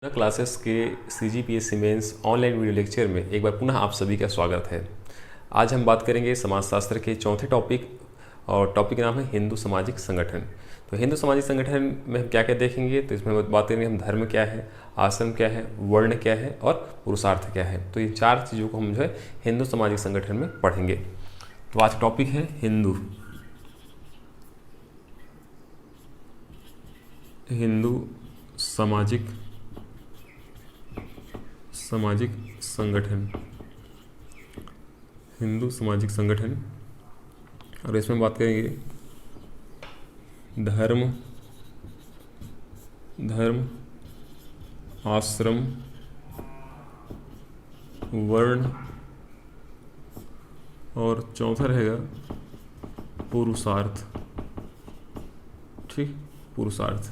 Classes के CGPSC mains online video lecture में एक बार पुनः आप सभी का स्वागत है। आज हम बात करेंगे समाजशास्त्र के चौथे टॉपिक और टॉपिक का नाम है हिंदू सामाजिक संगठन। तो हिंदू सामाजिक संगठन में हम क्या क्या देखेंगे, तो इसमें हम बात करेंगे हम धर्म क्या है, आश्रम क्या है, वर्ण क्या है और पुरुषार्थ क्या है। तो ये चार चीज़ों को हम जो है हिंदू सामाजिक संगठन में पढ़ेंगे। तो आज टॉपिक है हिंदू सामाजिक संगठन, हिंदू सामाजिक संगठन। और इसमें बात करेंगे धर्म, आश्रम, वर्ण और चौथा रहेगा पुरुषार्थ। ठीक, पुरुषार्थ।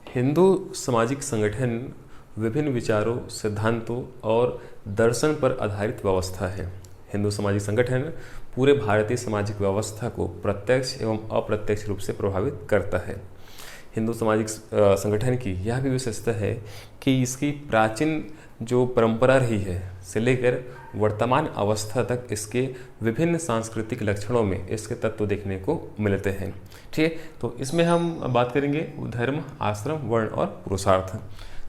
हिंदू सामाजिक संगठन विभिन्न विचारों, सिद्धांतों और दर्शन पर आधारित व्यवस्था है। हिंदू सामाजिक संगठन पूरे भारतीय सामाजिक व्यवस्था को प्रत्यक्ष एवं अप्रत्यक्ष रूप से प्रभावित करता है। हिंदू सामाजिक संगठन की यह भी विशेषता है कि इसकी प्राचीन जो परंपरा रही है से लेकर वर्तमान अवस्था तक इसके विभिन्न सांस्कृतिक लक्षणों में इसके तत्व देखने को मिलते हैं। ठीक है, तो इसमें हम बात करेंगे धर्म, आश्रम, वर्ण और पुरुषार्थ।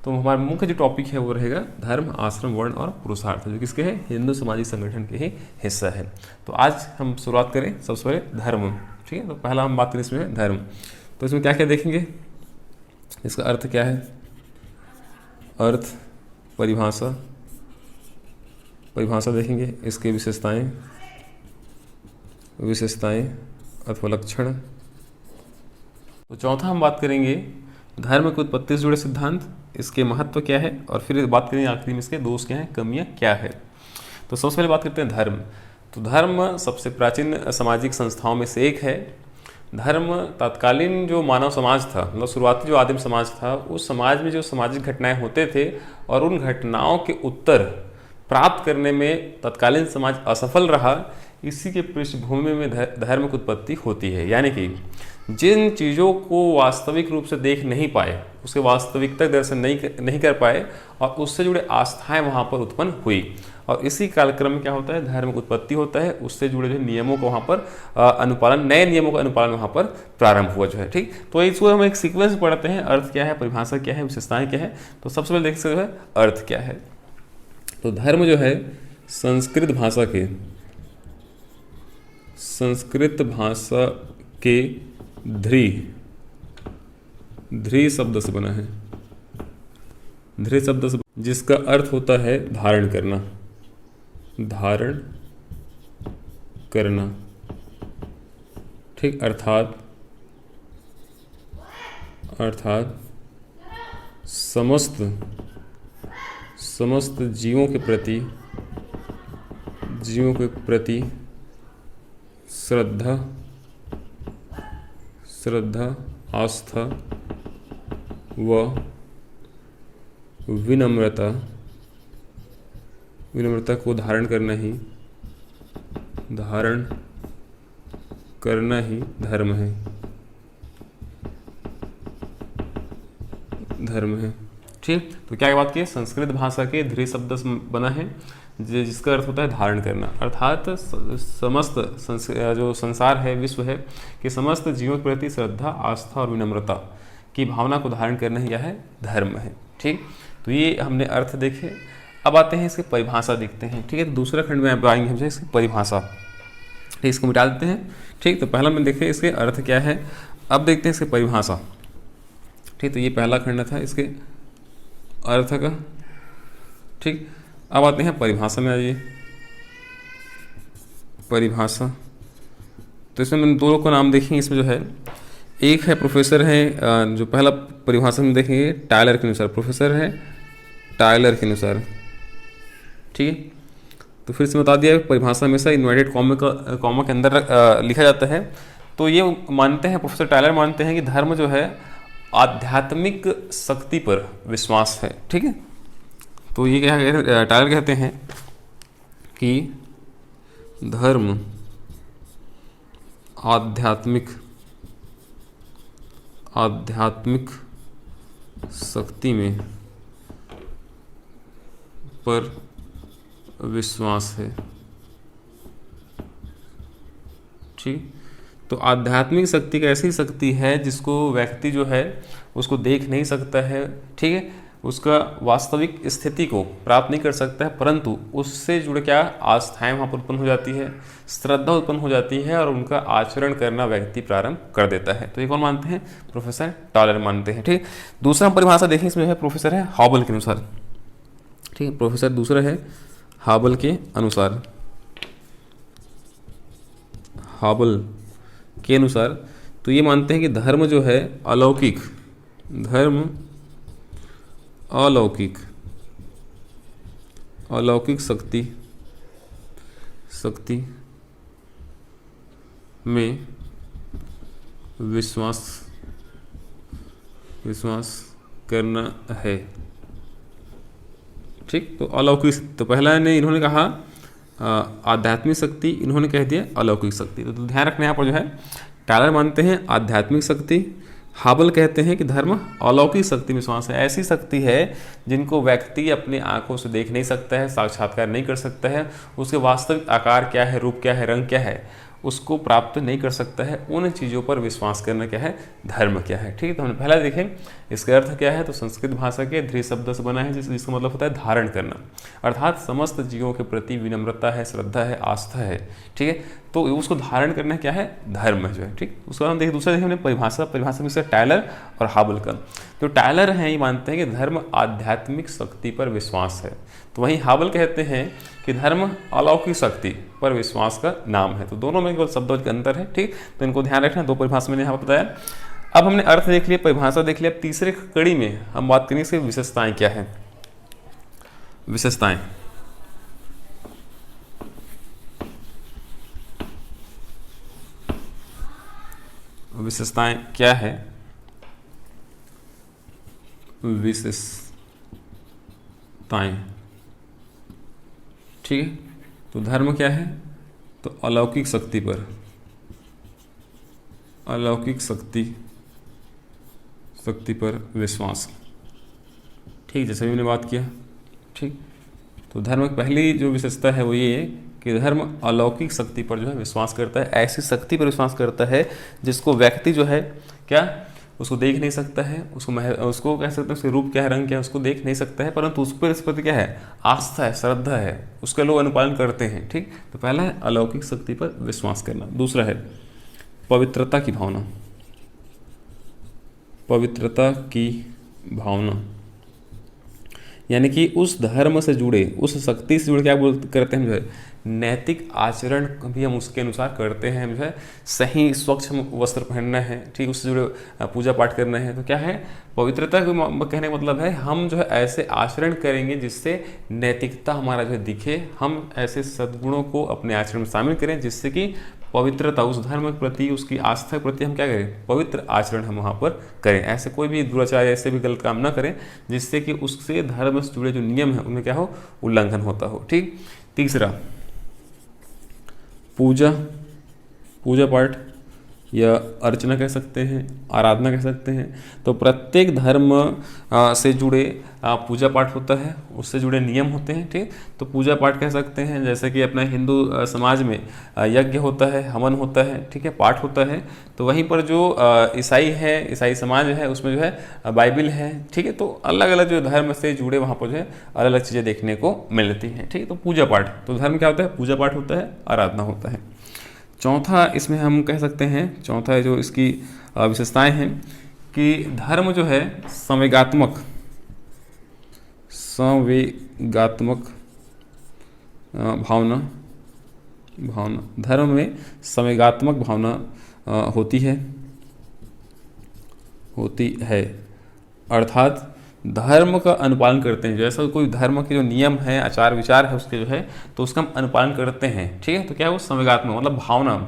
तो हमारा मुख्य जो टॉपिक है वो रहेगा धर्म, आश्रम, वर्ण और पुरुषार्थ, जो किसके हैं, हिंदू सामाजिक संगठन के ही हिस्सा है। तो आज हम शुरुआत करें सबसे पहले धर्म। ठीक है, तो पहला हम बात करें इसमें धर्म। तो इसमें क्या क्या देखेंगे, इसका अर्थ क्या है, अर्थ, परिभाषा देखेंगे, इसके विशेषताएं अथवा लक्षण। तो चौथा हम बात करेंगे धर्म की उत्पत्ति से जुड़े सिद्धांत, इसके महत्व क्या है, और फिर बात करेंगे आखिरी में इसके दोष क्या हैं, कमियां क्या है। तो सबसे पहले बात करते हैं धर्म। तो धर्म सबसे प्राचीन सामाजिक संस्थाओं में से एक है। धर्म तत्कालीन जो मानव समाज था, मतलब शुरुआती जो आदिम समाज था, उस समाज में जो सामाजिक घटनाएं होते थे और उन घटनाओं के उत्तर प्राप्त करने में तत्कालीन समाज असफल रहा, इसी के पृष्ठभूमि में धर्म की उत्पत्ति होती है। यानी कि जिन चीज़ों को वास्तविक रूप से देख नहीं पाए, उसके वास्तविकता दर्शन नहीं कर पाए और उससे जुड़े आस्थाएं वहाँ पर उत्पन्न हुई, और इसी कालक्रम में क्या होता है, धर्म की उत्पत्ति होता है। उससे जुड़े जो नियमों को वहाँ पर अनुपालन, नए नियमों का अनुपालन वहाँ पर प्रारंभ हुआ जो है। ठीक, तो इसको हम एक सीक्वेंस पढ़ते हैं, अर्थ क्या है, परिभाषा क्या है, विशेषताएं क्या है। तो सबसे पहले देख सकते हैं अर्थ क्या है। तो धर्म जो है संस्कृत भाषा के ध्री शब्द से बना है, ध्री शब्द से, जिसका अर्थ होता है धारण करना। ठीक, अर्थात समस्त जीवों के प्रति श्रद्धा, आस्था व विनम्रता को धारण करना ही धर्म है। ठीक, तो क्या बात की, संस्कृत भाषा के ध्री शब्द से बना है, जिसका अर्थ होता है धारण करना। अर्थात समस्त जो संसार है, विश्व है, कि समस्त जीवों के प्रति श्रद्धा, आस्था और विनम्रता की भावना को धारण करना ही क्या है, धर्म है। ठीक, तो ये हमने अर्थ देखे। अब आते हैं इसकी परिभाषा देखते हैं। ठीक है, तो दूसरा खंड में आप आएंगे हमसे इसकी परिभाषा। ठीक, इसको मिटा देते हैं। ठीक, तो पहला में देखें इसके अर्थ क्या है, अब देखते हैं इसकी परिभाषा। ठीक, तो ये पहला खंड था इसके अर्थ का। ठीक, अब आते हैं परिभाषा में। आइए परिभाषा, तो इसमें मैंने दो लोग का नाम देखेंगे। इसमें जो है एक है प्रोफेसर है, जो पहला परिभाषा में देखेंगे टायलर के अनुसार, प्रोफेसर है टायलर के अनुसार। ठीक है, तो फिर से बता दिया परिभाषा हमेशा इन्वर्टेड कॉमा के अंदर लिखा जाता है। तो ये मानते हैं, प्रोफेसर टायलर मानते हैं कि धर्म जो है आध्यात्मिक शक्ति पर विश्वास है। ठीक है, तो ये क्या टायलर कहते हैं कि धर्म आध्यात्मिक शक्ति में पर विश्वास है। ठीक, तो आध्यात्मिक शक्ति एक ऐसी शक्ति है जिसको व्यक्ति जो है उसको देख नहीं सकता है, ठीक है, उसका वास्तविक स्थिति को प्राप्त नहीं कर सकता है, परंतु उससे जुड़े क्या आस्थाएं वहाँ पर उत्पन्न हो जाती है, श्रद्धा उत्पन्न हो जाती है और उनका आचरण करना व्यक्ति प्रारंभ कर देता है। तो ये कौन मानते हैं? प्रोफेसर टॉलर मानते हैं। ठीक, दूसरा परिभाषा देखें, इसमें है प्रोफेसर है हॉबल के अनुसार। ठीक है, प्रोफेसर दूसरा है हॉबल के अनुसार। हॉबल के अनुसार तो ये मानते हैं कि धर्म जो है अलौकिक, धर्म अलौकिक, अलौकिक शक्ति में विश्वास करना है। ठीक, तो अलौकिक, तो पहला ने इन्होंने कहा आध्यात्मिक शक्ति, इन्होंने कह दिया अलौकिक शक्ति। तो ध्यान रखना यहाँ पर जो है टालर मानते हैं आध्यात्मिक शक्ति, हाबल कहते हैं कि धर्म अलौकिक शक्ति में विश्वास है। ऐसी शक्ति है जिनको व्यक्ति अपनी आंखों से देख नहीं सकता है, साक्षात्कार नहीं कर सकता है, उसके वास्तविक आकार क्या है, रूप क्या है, रंग क्या है, उसको प्राप्त नहीं कर सकता है। उन चीज़ों पर विश्वास करना क्या है, धर्म क्या है। ठीक है, तो हमने पहला देखें इसका अर्थ क्या है, तो संस्कृत भाषा के धृ शब्द से बना है जिसका मतलब होता है धारण करना, अर्थात समस्त जीवों के प्रति विनम्रता है, श्रद्धा है, आस्था है। ठीक है, तो उसको धारण करना क्या है, धर्म जो है। ठीक, उसका हम देखिए दूसरा देखें हमने परिभाषा में से टायलर और हाबल का। तो टायलर हैं ये मानते हैं कि धर्म आध्यात्मिक शक्ति पर विश्वास है, तो वहीं हाबल कहते हैं कि धर्म अलौकिक शक्ति पर विश्वास का नाम है। तो दोनों में केवल शब्दों का अंतर है। ठीक, तो इनको ध्यान रखना, दो परिभाषा मैंने यहाँ पर बताया। अब हमने अर्थ देख लिया, परिभाषा देख लिया। तीसरे कड़ी में हम बात करेंगे इसकी विशेषताएं क्या है। विशेषताएं, विशेषताएं क्या है, विशेषताएं। ठीक है, तो धर्म क्या है, तो अलौकिक शक्ति पर, अलौकिक शक्ति पर विश्वास। ठीक, जैसे भी मैंने बात किया। ठीक, तो धर्म की पहली जो विशेषता है वो ये है कि धर्म अलौकिक शक्ति पर जो है विश्वास करता है, ऐसी शक्ति पर विश्वास करता है जिसको व्यक्ति जो है क्या उसको देख नहीं सकता है, उसको कह सकते हैं उसके रूप क्या है, रंग क्या है, उसको देख नहीं सकता है, परंतु उस पर इस प्रति क्या है, आस्था है, श्रद्धा है, उसके लोग अनुपालन करते हैं। ठीक, तो पहला है अलौकिक शक्ति पर विश्वास करना। दूसरा है पवित्रता की भावना, पवित्रता की भावना, यानी कि उस धर्म से जुड़े, उस शक्ति से जुड़े क्या करते हैं जो है नैतिक आचरण भी हम उसके अनुसार करते हैं। जो है सही स्वच्छ वस्त्र पहनना है, ठीक, उससे जुड़े पूजा पाठ करना है। तो क्या है, पवित्रता को कहने का मतलब है हम जो है ऐसे आचरण करेंगे जिससे नैतिकता हमारा जो है दिखे, हम ऐसे सद्गुणों को अपने आचरण में शामिल करें जिससे कि पवित्रता, उस धर्म के प्रति, उसकी आस्था के प्रति हम क्या करें, पवित्र आचरण हम वहाँ पर करें। ऐसे कोई भी दुराचार, ऐसे भी गलत काम ना करें जिससे कि उससे धर्म से जुड़े जो नियम हैं उनमें क्या हो, उल्लंघन होता हो। ठीक, तीसरा पूजा पाठ या अर्चना कह सकते हैं, आराधना कह सकते हैं। तो प्रत्येक धर्म से जुड़े पूजा पाठ होता है, उससे जुड़े नियम होते हैं। ठीक, तो पूजा पाठ कह सकते हैं, जैसे कि अपना हिंदू समाज में यज्ञ होता है, हवन होता है, ठीक है, पाठ होता है। तो वहीं पर जो ईसाई है, ईसाई समाज है, उसमें जो है बाइबिल है। ठीक है, तो अलग अलग जो धर्म से जुड़े वहाँ पर जो है अलग अलग चीज़ें देखने को मिलती हैं। ठीक है, तो पूजा पाठ, तो धर्म क्या होता है, पूजा पाठ होता है, आराधना होता है। चौथा इसमें हम कह सकते हैं, चौथा जो इसकी विशेषताएं हैं कि धर्म जो है संवेगात्मक भावना, धर्म में संवेगात्मक भावना होती है, अर्थात धर्म का अनुपालन करते हैं। जैसा कोई धर्म के जो नियम है, आचार विचार है उसके जो है, तो उसका हम अनुपालन करते हैं। ठीक है, तो क्या है वो संवेगात्मक, मतलब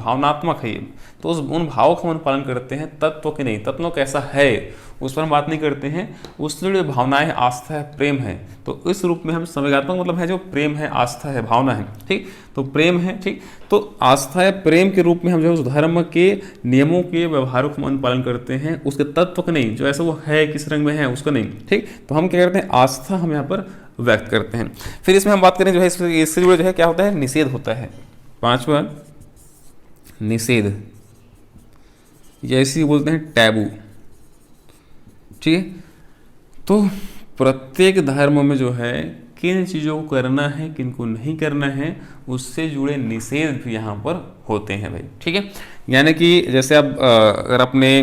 भावनात्मक है ये। तो उन भावों का हम अनुपालन करते हैं, तत्व के नहीं, तत्व कैसा है उस पर हम बात नहीं करते हैं। उससे जुड़ी भावनाएं है, आस्था है, प्रेम है, तो इस रूप में हम संवेगात्मक मतलब है जो प्रेम है, आस्था है, भावना है, ठीक, तो प्रेम है, ठीक, तो आस्था या प्रेम के रूप में हम जो उस धर्म के नियमों के व्यवहारों का अनुपालन करते हैं, उसके तत्व का नहीं, जो ऐसा वो है किस रंग में है उसका नहीं, ठीक, तो हम क्या करते हैं, आस्था हम यहाँ पर व्यक्त करते हैं। फिर इसमें हम बात करें जो है इससे जुड़े जो है क्या होता है, निषेध होता है। पांचवा निषेध, या इसी बोलते हैं टैबू, ठीक है। तो प्रत्येक धर्म में जो है किन चीज़ों को करना है, किन को नहीं करना है, उससे जुड़े निषेध भी यहाँ पर होते हैं भाई, ठीक है। यानी कि जैसे आप अगर अपने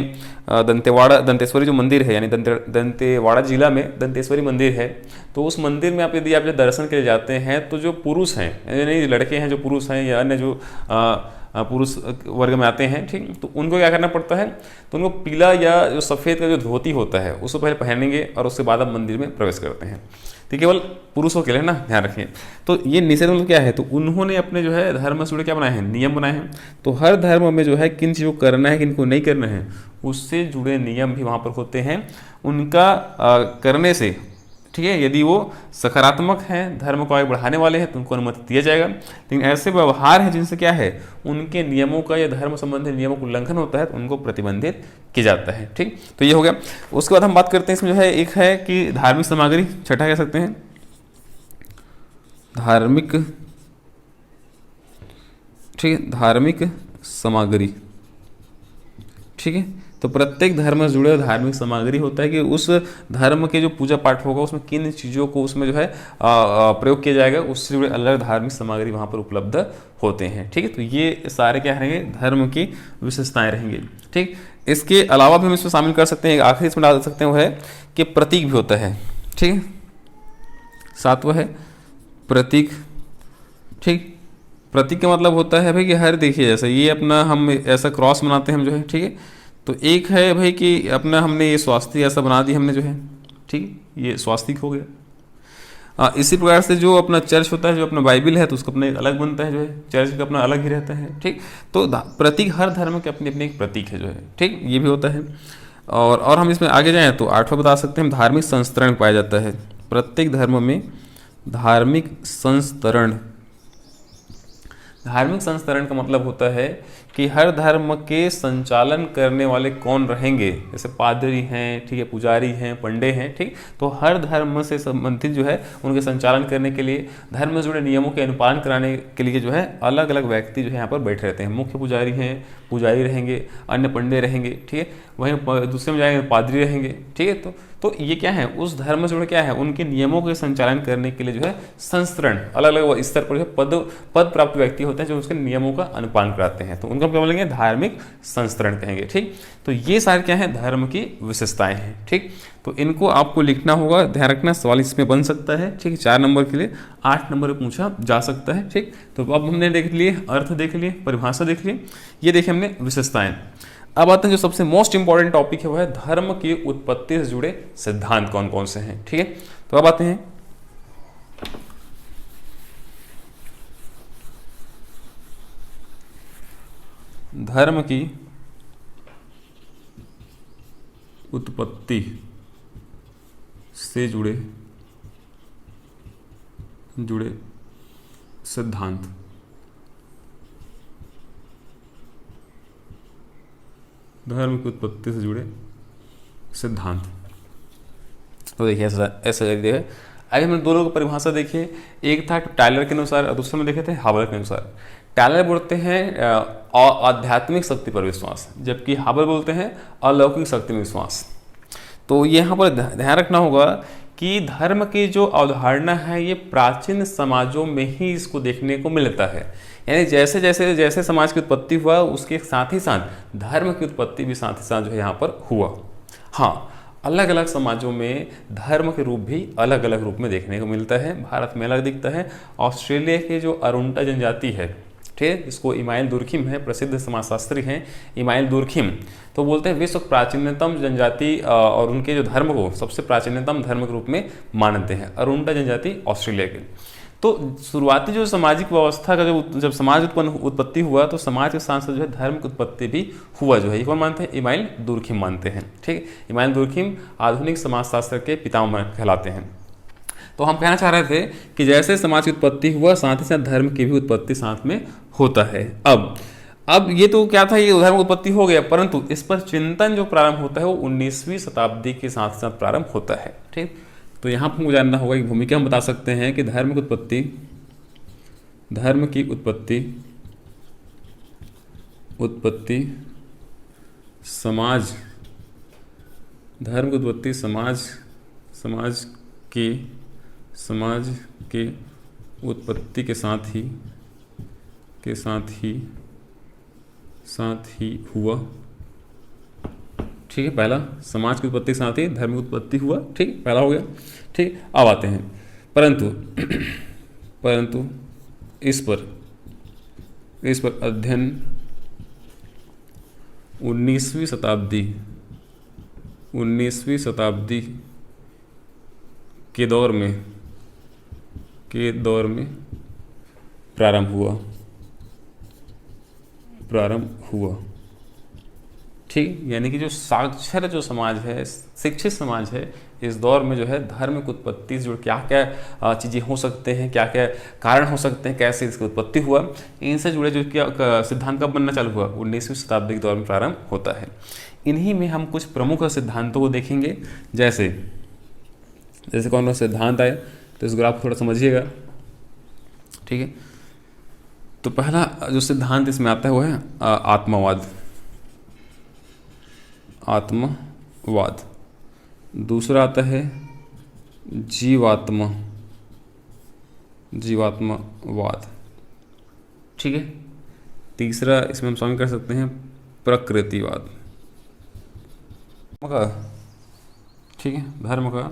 दंतेश्वरी जो मंदिर है, यानी दंतेवाड़ा जिला में दंतेश्वरी मंदिर है, तो उस मंदिर में आप यदि आप दर्शन के लिए जाते हैं तो जो पुरुष हैं, यानी लड़के हैं जो पुरुष हैं या अन्य जो पुरुष वर्ग में आते हैं, ठीक, तो उनको क्या करना पड़ता है, तो उनको पीला या जो सफ़ेद का जो धोती होता है उसको पहले पहनेंगे और उसके बाद आप मंदिर में प्रवेश करते हैं, तो केवल पुरुषों के लिए ना, ध्यान रखिए। तो ये निषेध मतलब क्या है, तो उन्होंने अपने जो है धर्म से जुड़े क्या बनाए हैं, नियम बनाए हैं। तो हर धर्म में जो है किन चीज़ों को करना है, किन को नहीं करना है, उससे जुड़े नियम भी वहाँ पर होते हैं। उनका करने से, ठीक है, यदि वो सकारात्मक हैं, धर्म को आगे बढ़ाने वाले हैं, तो उनको अनुमति दिया जाएगा। लेकिन ऐसे व्यवहार हैं जिनसे क्या है, उनके नियमों का या धर्म संबंधी नियमों का उल्लंघन होता है, तो उनको प्रतिबंधित किया जाता है, ठीक। तो ये हो गया। उसके बाद हम बात करते हैं इसमें जो है एक है कि धार्मिक सामग्री, छठा कह सकते हैं धार्मिक, ठीक है, धार्मिक सामग्री, ठीक है। तो प्रत्येक धर्म से जुड़े धार्मिक सामग्री होता है कि उस धर्म के जो पूजा पाठ होगा उसमें किन चीज़ों को उसमें जो है प्रयोग किया जाएगा, उससे जुड़े अलग धार्मिक सामग्री वहाँ पर उपलब्ध होते हैं, ठीक है। तो ये सारे क्या रहेंगे, धर्म की विशेषताएं रहेंगी, ठीक। इसके अलावा भी हम इसमें शामिल कर सकते हैं, एक आखिरी इसमें डाल सकते हैं, वो है कि प्रतीक भी होता है, ठीक है। सातवां है प्रतीक, ठीक। प्रतीक का मतलब होता है भाई कि हर, देखिए जैसे ये अपना हम ऐसा क्रॉस बनाते हैं हम जो है, ठीक है। तो एक है भाई कि अपना हमने ये स्वास्तिक ऐसा बना दी हमने जो है, ठीक, ये स्वास्तिक हो गया। इसी प्रकार से जो अपना चर्च होता है, जो अपना बाइबल है, तो उसका अपना एक अलग बनता है जो है, चर्च का अपना अलग ही रहता है, ठीक। तो प्रतीक हर धर्म के अपने अपने एक प्रतीक है जो है, ठीक, ये भी होता है। और हम इसमें आगे जाएँ तो आठवां बता सकते हैं, धार्मिक संस्करण पाया जाता है। प्रत्येक धर्म में धार्मिक संस्करण, धार्मिक संस्करण का मतलब होता है कि हर धर्म के संचालन करने वाले कौन रहेंगे, जैसे पादरी हैं, ठीक है, पुजारी हैं, पंडे हैं, ठीक। तो हर धर्म से संबंधित जो है उनके संचालन करने के लिए, धर्म से जुड़े नियमों के अनुपालन कराने के लिए जो है अलग अलग व्यक्ति जो है यहाँ पर बैठे रहते हैं। मुख्य पुजारी हैं, पुजारी रहेंगे, अन्य पंडे रहेंगे, ठीक है, वहीं दूसरे में जाएंगे पादरी रहेंगे, ठीक है। तो ये क्या है, उस धर्म से जुड़े क्या है, उनके नियमों के संचालन करने के लिए जो है संस्करण, अलग अलग स्तर पर जो पद प्राप्त व्यक्ति होते हैं जो उसके नियमों का अनुपालन कराते हैं, तो उनको क्या बोलेंगे, धार्मिक संस्करण कहेंगे, ठीक। तो ये सारे क्या है, धर्म की विशेषताएं हैं, ठीक। तो इनको आपको लिखना होगा, ध्यान रखना, सवाल इसमें बन सकता है, ठीक, 4 नंबर के लिए, 8 नंबर पे पूछा जा सकता है, ठीक। तो अब हमने देख लिए अर्थ, देख लिए परिभाषा, देख लिए, ये देखे हमने विशेषताएं। अब आते हैं जो सबसे मोस्ट इंपॉर्टेंट टॉपिक है, वो है धर्म की उत्पत्ति से जुड़े सिद्धांत कौन कौन से हैं, ठीक है। तो अब आते हैं धर्म की उत्पत्ति से जुड़े सिद्धांत। धर्म की उत्पत्ति से जुड़े सिद्धांत, तो देखिए ऐसा देखिए, आगे हमने दो लोगों की परिभाषा देखिए, एक था टायलर के अनुसार और दूसरे में देखे थे हावर के अनुसार। टायलर बोलते हैं आध्यात्मिक शक्ति पर विश्वास, जबकि हावर बोलते हैं अलौकिक शक्ति में विश्वास। तो यहाँ पर ध्यान रखना होगा कि धर्म की जो अवधारणा है ये प्राचीन समाजों में ही इसको देखने को मिलता है, यानी जैसे जैसे जैसे समाज की उत्पत्ति हुआ उसके साथ ही साथ धर्म की उत्पत्ति भी साथ ही साथ जो है यहाँ पर हुआ। हाँ, अलग अलग समाजों में धर्म के रूप भी अलग अलग रूप में देखने को मिलता है। भारत में अलग दिखता है। ऑस्ट्रेलिया के जो अरुंटा जनजाति है, ठीक है, जिसको इमाइल दुर्खिम है, प्रसिद्ध समाजशास्त्री हैं इमाइल दुर्खिम, तो बोलते हैं विश्व प्राचीनतम जनजाति और उनके जो धर्म को सबसे प्राचीनतम धर्म के रूप में मानते हैं, अरुंटा जनजाति ऑस्ट्रेलिया के। तो शुरुआती जो सामाजिक व्यवस्था का जब समाज उत्पत्ति हुआ तो समाज के साथ साथ जो है धर्म की उत्पत्ति भी हुआ जो है। ये कौन मानते हैं? इमाइल दुर्खिम मानते हैं। ठीक, इमाइल दुर्खिम आधुनिक समाजशास्त्र के पितामह कहलाते हैं। तो हम कहना चाह रहे थे कि जैसे समाज की उत्पत्ति हुआ साथ ही साथ धर्म की भी उत्पत्ति साथ में होता है। अब ये तो क्या था, ये धर्म की उत्पत्ति हो गया, परंतु इस पर चिंतन जो प्रारंभ होता है वो 19वीं शताब्दी के साथ साथ प्रारंभ होता है। ठीक, तो यहाँ पर हमको जानना होगा कि भूमिका हम बता सकते हैं कि धर्म की उत्पत्ति समाज, धर्म की उत्पत्ति समाज के उत्पत्ति के साथ ही हुआ। ठीक है, पहला समाज की उत्पत्ति के साथ ही धर्म की उत्पत्ति हुआ। ठीक, पहला हो गया। ठीक, अब आते हैं परंतु इस पर अध्ययन 19वीं शताब्दी के दौर में प्रारंभ हुआ। ठीक, यानी कि जो साक्षर जो समाज है, शिक्षित समाज है, इस दौर में जो है धर्म की उत्पत्ति से जो क्या क्या चीज़ें हो सकते हैं, क्या क्या कारण हो सकते हैं, कैसे इसकी उत्पत्ति हुआ, इनसे जुड़े जो क्या सिद्धांत कब बनना चालू हुआ? 19वीं शताब्दी के दौर में प्रारंभ होता है। इन्हीं में हम कुछ प्रमुख सिद्धांतों को देखेंगे। जैसे कौन सा सिद्धांत आया, तो इस ग्राफ को थोड़ा समझिएगा। ठीक है, तो पहला जो सिद्धांत इसमें आता है वो है आत्मवाद। दूसरा आता है जीवात्मवाद। ठीक है, तीसरा इसमें हम शामिल कर सकते हैं प्रकृतिवाद। ठीक है, धर्म का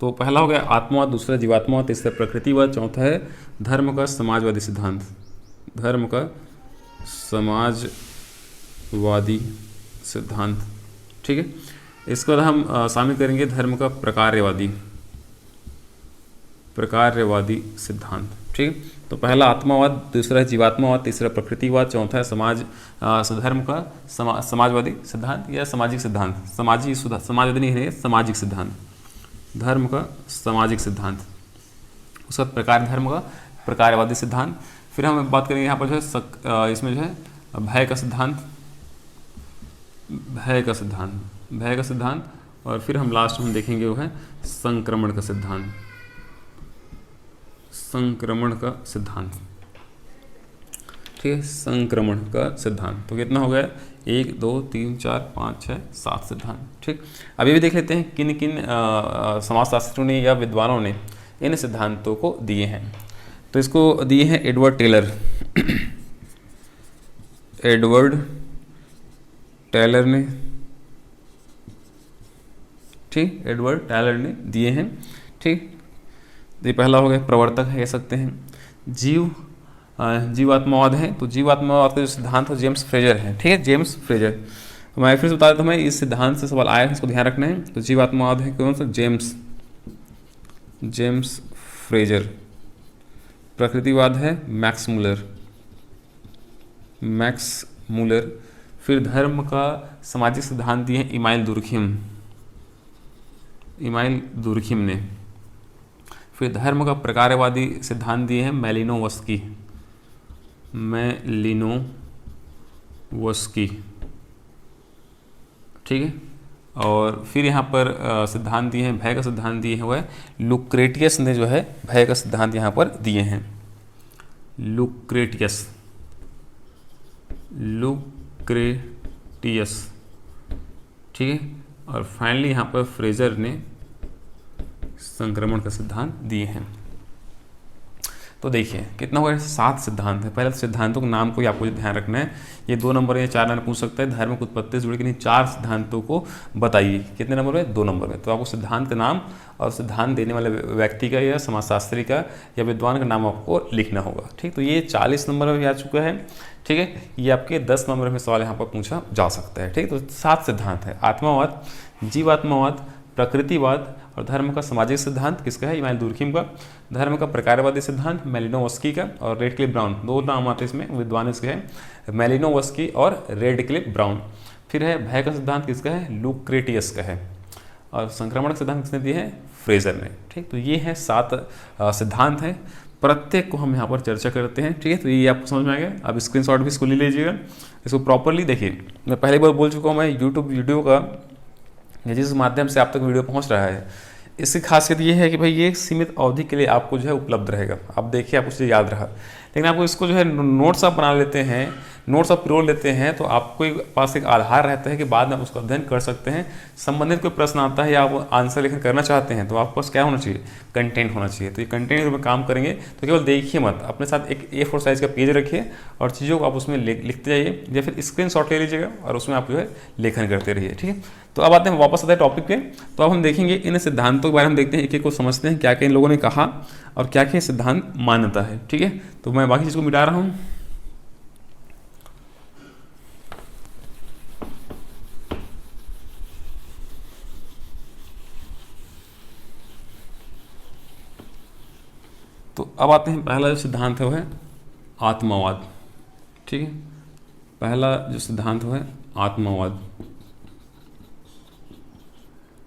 तो पहला हो गया आत्मवाद, दूसरा जीवात्मवाद, तीसरा प्रकृतिवाद, चौथा है धर्म का समाजवादी सिद्धांत। ठीक है, इसके बाद हम शामिल करेंगे धर्म का प्रकार्यवादी सिद्धांत। ठीक है, तो पहला आत्मवाद, दूसरा है जीवात्मवाद, तीसरा प्रकृतिवाद, चौथा है धर्म का समाजवादी सिद्धांत या सामाजिक सिद्धांत। समाजवादी नहीं है, सामाजिक सिद्धांत, धर्म का सामाजिक सिद्धांत। उसका प्रकार धर्म का प्रकारवादी सिद्धांत। फिर हम बात करेंगे यहाँ पर जो है इसमें जो है भय का सिद्धांत, और फिर हम लास्ट में देखेंगे वो है संक्रमण का सिद्धांत। ठीक है, संक्रमण का सिद्धांत। तो कितना हो गया? 1 2 3 4 5 6 7 सिद्धांत। ठीक, अभी भी देख लेते हैं किन किन समाजशास्त्रियों ने या विद्वानों ने इन सिद्धांतों को दिए हैं। तो इसको दिए हैं एडवर्ड टेलर ने। ठीक, एडवर्ड टेलर ने दिए हैं। ठीक, ये पहला हो गया, प्रवर्तक है कह सकते हैं। जीवात्मवाद है, तो जीवात्मवाद का जो सिद्धांत है जेम्स फ्रेजर है। ठीक है, जेम्स फ्रेजर। मैं फिर से बता देता हूँ, मैं इस सिद्धांत से सवाल आया है, इसको ध्यान रखना है। तो जीवात्मवाद है कौन सा? James Fraser. प्रकृतिवाद है मैक्स मूलर। फिर धर्म का सामाजिक सिद्धांत दिए हैं इमाइल दुर्खिम ने। फिर धर्म का प्रकारवादी सिद्धांत दिए हैं मेलिनोवस्की। ठीक है, और फिर यहाँ पर सिद्धांत दिए हैं, भय का सिद्धांत दिए हैं वह लुक्रेटियस ने जो है भय का सिद्धांत यहाँ पर दिए हैं। लुक्रेटियस। ठीक है, और फाइनली यहाँ पर फ्रेजर ने संक्रमण का सिद्धांत दिए हैं। तो देखिए कितना हुआ? 7 सिद्धांत है। पहले सिद्धांतों के नाम को ही आपको ध्यान रखना है। ये 2 नंबर या 4 नंबर पूछ सकता है। धर्म की उत्पत्ति से जुड़े किन्हीं 4 सिद्धांतों को बताइए। कितने नंबर में? 2 नंबर में। तो आपको सिद्धांत का नाम और सिद्धांत देने वाले व्यक्ति का या समाजशास्त्री का या विद्वान का नाम आपको लिखना होगा। ठीक, तो ये 40 नंबर में भी आ चुका है। ठीक है, ये आपके 10 नंबर में सवाल यहाँ पर पूछा जा सकता है। ठीक, तो 7 सिद्धांत है: आत्मावाद, जीवात्मावाद, प्रकृतिवाद और धर्म का सामाजिक सिद्धांत किसका है, इमानुएल दुर्खिम का। धर्म का प्रकारवादी सिद्धांत मैलिनोवस्की का और रेडक्लिफ ब्राउन, दो नाम आते हैं इसमें, विद्वान इसके हैं, मैलिनोवस्की और रेडक्लिफ ब्राउन। फिर है भय का सिद्धांत किसका है, लुक्रेटियस का है। और संक्रमण का सिद्धांत किसने दिए हैं, फ्रेजर ने। ठीक, तो ये हैं 7 सिद्धांत हैं, प्रत्येक को हम यहाँ पर चर्चा करते हैं। ठीक है, तो ये आपको समझ में आ गया। अब स्क्रीनशॉट भी इसको ले लीजिएगा, इसको प्रॉपरली देखिए। मैं पहले बार बोल चुका हूँ, मैं यूट्यूब वीडियो का जिस माध्यम से आप तक वीडियो पहुँच रहा है, इसकी खासियत ये है कि भाई ये सीमित अवधि के लिए आपको जो है उपलब्ध रहेगा। आप देखिए, आप उसे याद रहा, लेकिन आपको इसको जो है नोट्स आप बना लेते हैं, नोट्स आप प्रोल लेते हैं, तो आपको पास एक आधार रहता है कि बाद में आप उसका अध्ययन कर सकते हैं। संबंधित कोई प्रश्न आता है या आप आंसर लेखन करना चाहते हैं, तो आपके पास क्या होना चाहिए, कंटेंट होना चाहिए। तो ये कंटेंट में काम करेंगे तो केवल देखिए मत, अपने साथ एक A4 साइज़ का पेज रखिए और चीज़ों को आप उसमें लिखते जाइए, या फिर स्क्रीनशॉट ले लीजिएगा और उसमें आप जो है लेखन करते रहिए। ठीक है, तो अब आते हैं, वापस आते हैं टॉपिक पे। तो अब हम देखेंगे इन सिद्धांतों के बारे में, देखते हैं एक एक को समझते हैं, क्या क्या इन लोगों ने कहा और क्या क्या सिद्धांत मान्यता है। ठीक है, तो मैं बाकी चीज़ को मिटा रहा हूँ। तो अब आते हैं, पहला जो सिद्धांत है वो है आत्मवाद। ठीक है, पहला जो सिद्धांत है आत्मवाद।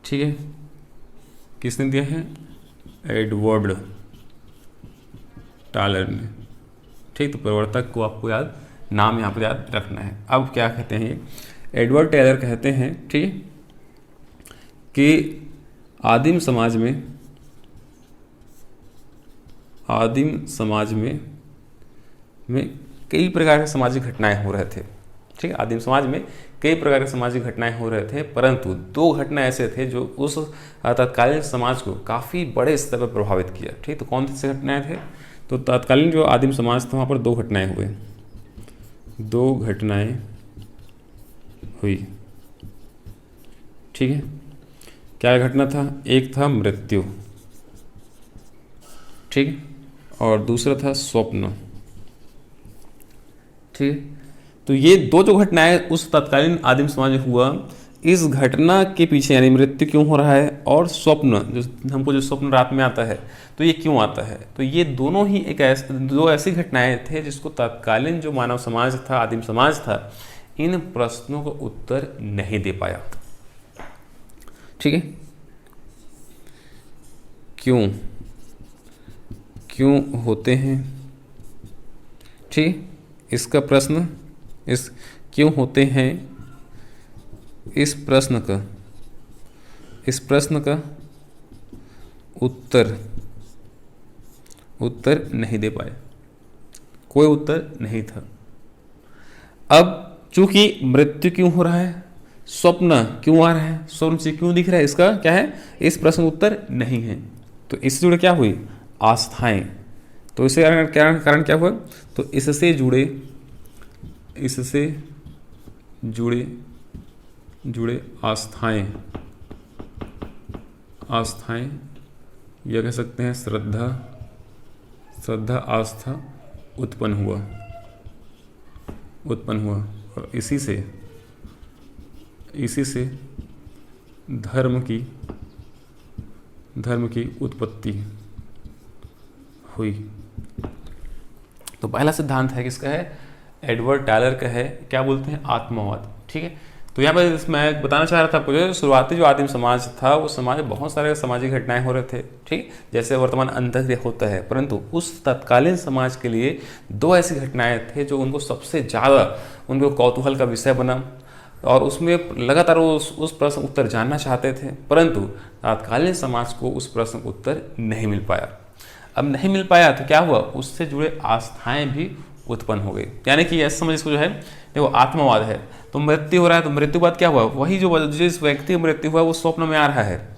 ठीक है, किसने दिया है, एडवर्ड टालर ने। ठीक, तो प्रवर्तक को आपको याद, नाम यहाँ पर याद रखना है। अब क्या कहते हैं ये, एडवर्ड टेलर कहते हैं, ठीक है, कि आदिम समाज में कई प्रकार के सामाजिक घटनाएं हो रहे थे। ठीक है, आदिम समाज में कई प्रकार के सामाजिक घटनाएं हो रहे थे, परंतु 2 घटना ऐसे थे जो उस तत्कालीन समाज को काफ़ी बड़े स्तर पर प्रभावित किया। ठीक, तो कौन से घटनाएं थे, तो तत्कालीन जो आदिम समाज था वहाँ पर 2 घटनाएं हुए, 2 घटनाएं हुई। ठीक है, क्या घटना था, एक था मृत्यु, ठीक, और दूसरा था स्वप्न। ठीक है, तो ये 2 जो घटनाएं उस तत्कालीन आदिम समाज में हुआ, इस घटना के पीछे यानी मृत्यु क्यों हो रहा है और स्वप्न, जो हमको जो स्वप्न रात में आता है, तो ये क्यों आता है, तो ये दोनों ही एक 2 ऐसी घटनाएं थे जिसको तत्कालीन जो मानव समाज था, आदिम समाज था, इन प्रश्नों को उत्तर नहीं दे पाया। ठीक है, क्यों होते हैं, ठीक, इसका प्रश्न, इस क्यों होते हैं, इस प्रश्न का उत्तर नहीं दे पाए, कोई उत्तर नहीं था। अब चूंकि मृत्यु क्यों हो रहा है, स्वप्न क्यों आ रहा है, स्वप्न से क्यों दिख रहा है, इसका क्या है, इस प्रश्न उत्तर नहीं है। तो इससे जुड़े क्या हुई, आस्थाएं। तो इससे कारण क्या हुआ, तो इससे जुड़े आस्थाएं, यह कह सकते हैं श्रद्धा आस्था उत्पन्न हुआ और इसी से धर्म की उत्पत्ति हुई। तो पहला सिद्धांत है किसका है, एडवर्ड टालर का है, क्या बोलते हैं, आत्मवाद। ठीक है, तो यहाँ पर मैं बताना चाह रहा था आपको, जो शुरुआती जो आदिम समाज था, वो समाज में बहुत सारे सामाजिक घटनाएं हो रहे थे। ठीक, जैसे वर्तमान अंतःक्रिया होता है, परंतु उस तत्कालीन समाज के लिए 2 ऐसी घटनाएं थे जो उनको सबसे ज़्यादा उनको कौतूहल का विषय बना, और उसमें लगातार वो उस प्रश्न उत्तर जानना चाहते थे, परंतु तत्कालीन समाज को उस प्रश्न उत्तर नहीं मिल पाया। अब नहीं मिल पाया तो क्या हुआ, उससे जुड़े आस्थाएं भी उत्पन्न हो गई। यानी कि ऐसा समझ, इसको जो है देखो, आत्मवाद है, तो मृत्यु हो रहा है, तो मृत्यु बाद क्या हुआ, वही जो जिस व्यक्ति की मृत्यु हुआ वो स्वप्न में आ रहा है,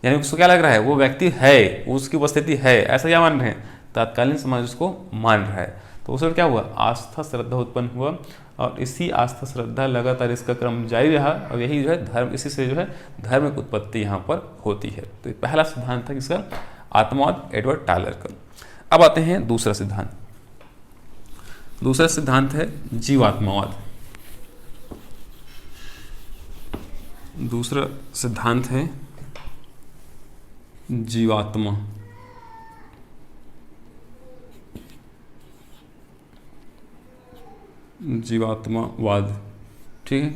यानी उसको क्या लग रहा है, वो व्यक्ति है, उसकी उपस्थिति है, ऐसा क्या मान रहे हैं, तत्कालीन समाज उसको मान रहा है। तो उससे क्या हुआ, आस्था श्रद्धा उत्पन्न हुआ, और इसी आस्था श्रद्धा लगातार इसका क्रम जारी रहा, और यही जो है धर्म, इसी से जो है धर्म की उत्पत्ति यहाँ पर होती है। तो पहला सिद्धांत था किसका, आत्मवाद, एडवर्ड टालर का। अब आते हैं दूसरा सिद्धांत। दूसरा सिद्धांत है जीवात्मवाद। दूसरा सिद्धांत है जीवात्मा, जीवात्मावाद। ठीक है,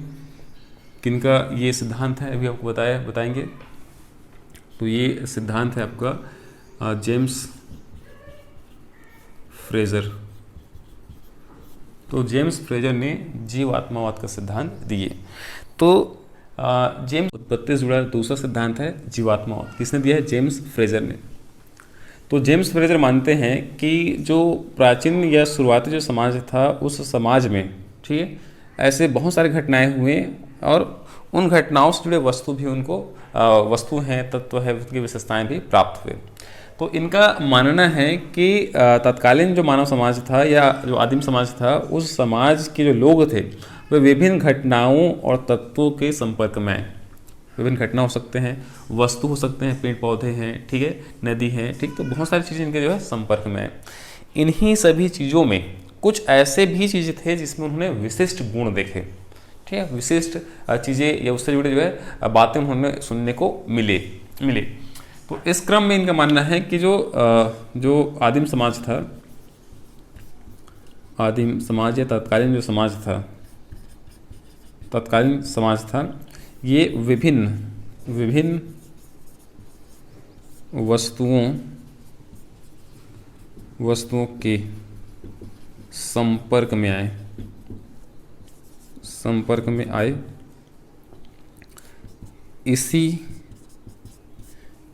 किनका ये सिद्धांत है अभी आपको बताएंगे। तो ये सिद्धांत है आपका जेम्स फ्रेजर। तो जेम्स फ्रेजर ने जीवात्मावाद का सिद्धांत दिए। तो जेम्स उत्पत्ति से जुड़ा दूसरा सिद्धांत है जीवात्मावाद। किसने दिया है? जेम्स फ्रेजर ने। तो जेम्स फ्रेजर मानते हैं कि जो प्राचीन या शुरुआती जो समाज था, उस समाज में, ठीक है, ऐसे बहुत सारी घटनाएं हुए और उन घटनाओं से जुड़े वस्तु भी उनको वस्तु हैं, तत्व है, उनकी विशेषताएं भी प्राप्त हुए। तो इनका मानना है कि तत्कालीन जो मानव समाज था या जो आदिम समाज था, उस समाज के जो लोग थे वे विभिन्न घटनाओं और तत्वों के संपर्क में आए। विभिन्न घटना हो सकते हैं, वस्तु हो सकते हैं, पेड़ पौधे हैं, ठीक है, नदी है, ठीक, तो बहुत सारी चीज़ें इनके जो है संपर्क में आए। इन्हीं सभी चीज़ों में कुछ ऐसे भी चीज़ें थे जिसमें उन्होंने विशिष्ट गुण देखे। ठीक है, विशिष्ट चीज़ें या उससे जुड़े जो है बातें उन्होंने सुनने को मिले। तो इस क्रम में इनका मानना है कि जो आदिम समाज था, आदिम समाज या तत्कालीन जो समाज था, तत्कालीन समाज था, ये विभिन्न वस्तुओं के संपर्क में आए।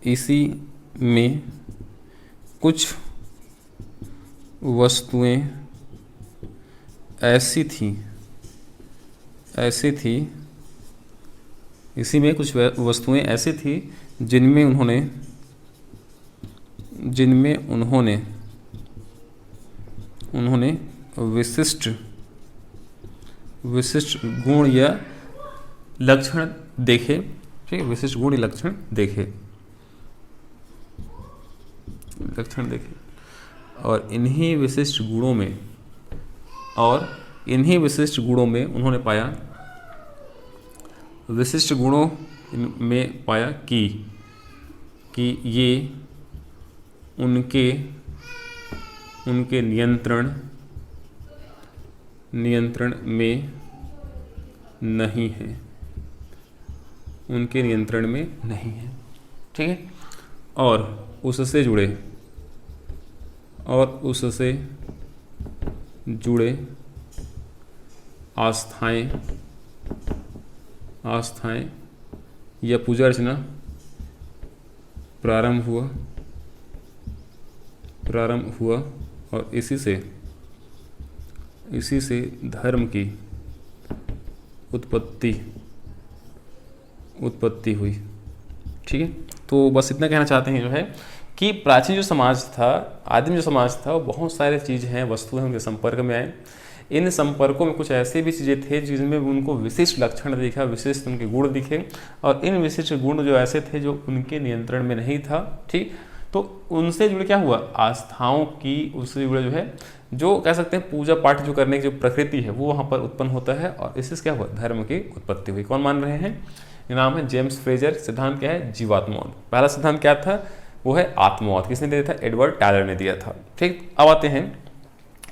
इसी में कुछ वस्तुएं ऐसी थी, इसी में कुछ वस्तुएं ऐसी थी जिनमें उन्होंने विशिष्ट गुण या लक्षण देखे। ठीक है, विशिष्ट गुण या लक्षण देखे। और इन्हीं विशिष्ट गुणों में उन्होंने पाया कि ये उनके नियंत्रण में नहीं है, ठीक है, और उससे जुड़े आस्थाएं या पूजा अर्चना प्रारंभ हुआ और इसी से धर्म की उत्पत्ति हुई। ठीक है, तो बस इतना कहना चाहते हैं जो है कि प्राचीन जो समाज था, आदिम जो समाज था, वो बहुत सारे चीज़ हैं, वस्तु हैं, उनके संपर्क में आए। इन संपर्कों में कुछ ऐसे भी चीज़ें थे जिनमें उनको विशिष्ट लक्षण दिखा, विशिष्ट उनके गुण दिखे, और इन विशिष्ट गुण जो ऐसे थे जो उनके नियंत्रण में नहीं था। ठीक, तो उनसे जुड़े क्या हुआ, आस्थाओं की, उससे जुड़े जो है, जो कह सकते हैं पूजा पाठ जो करने की जो प्रकृति है वो वहाँ पर उत्पन्न होता है, और इससे क्या हुआ, धर्म की उत्पत्ति हुई। कौन मान रहे हैं? ये नाम है जेम्स फ्रेजर। सिद्धांत क्या है? जीवात्मावाद। पहला सिद्धांत क्या था? वो है आत्मवाद। किसने दिया था? एडवर्ड टैलर ने दिया था। ठीक, अब आते हैं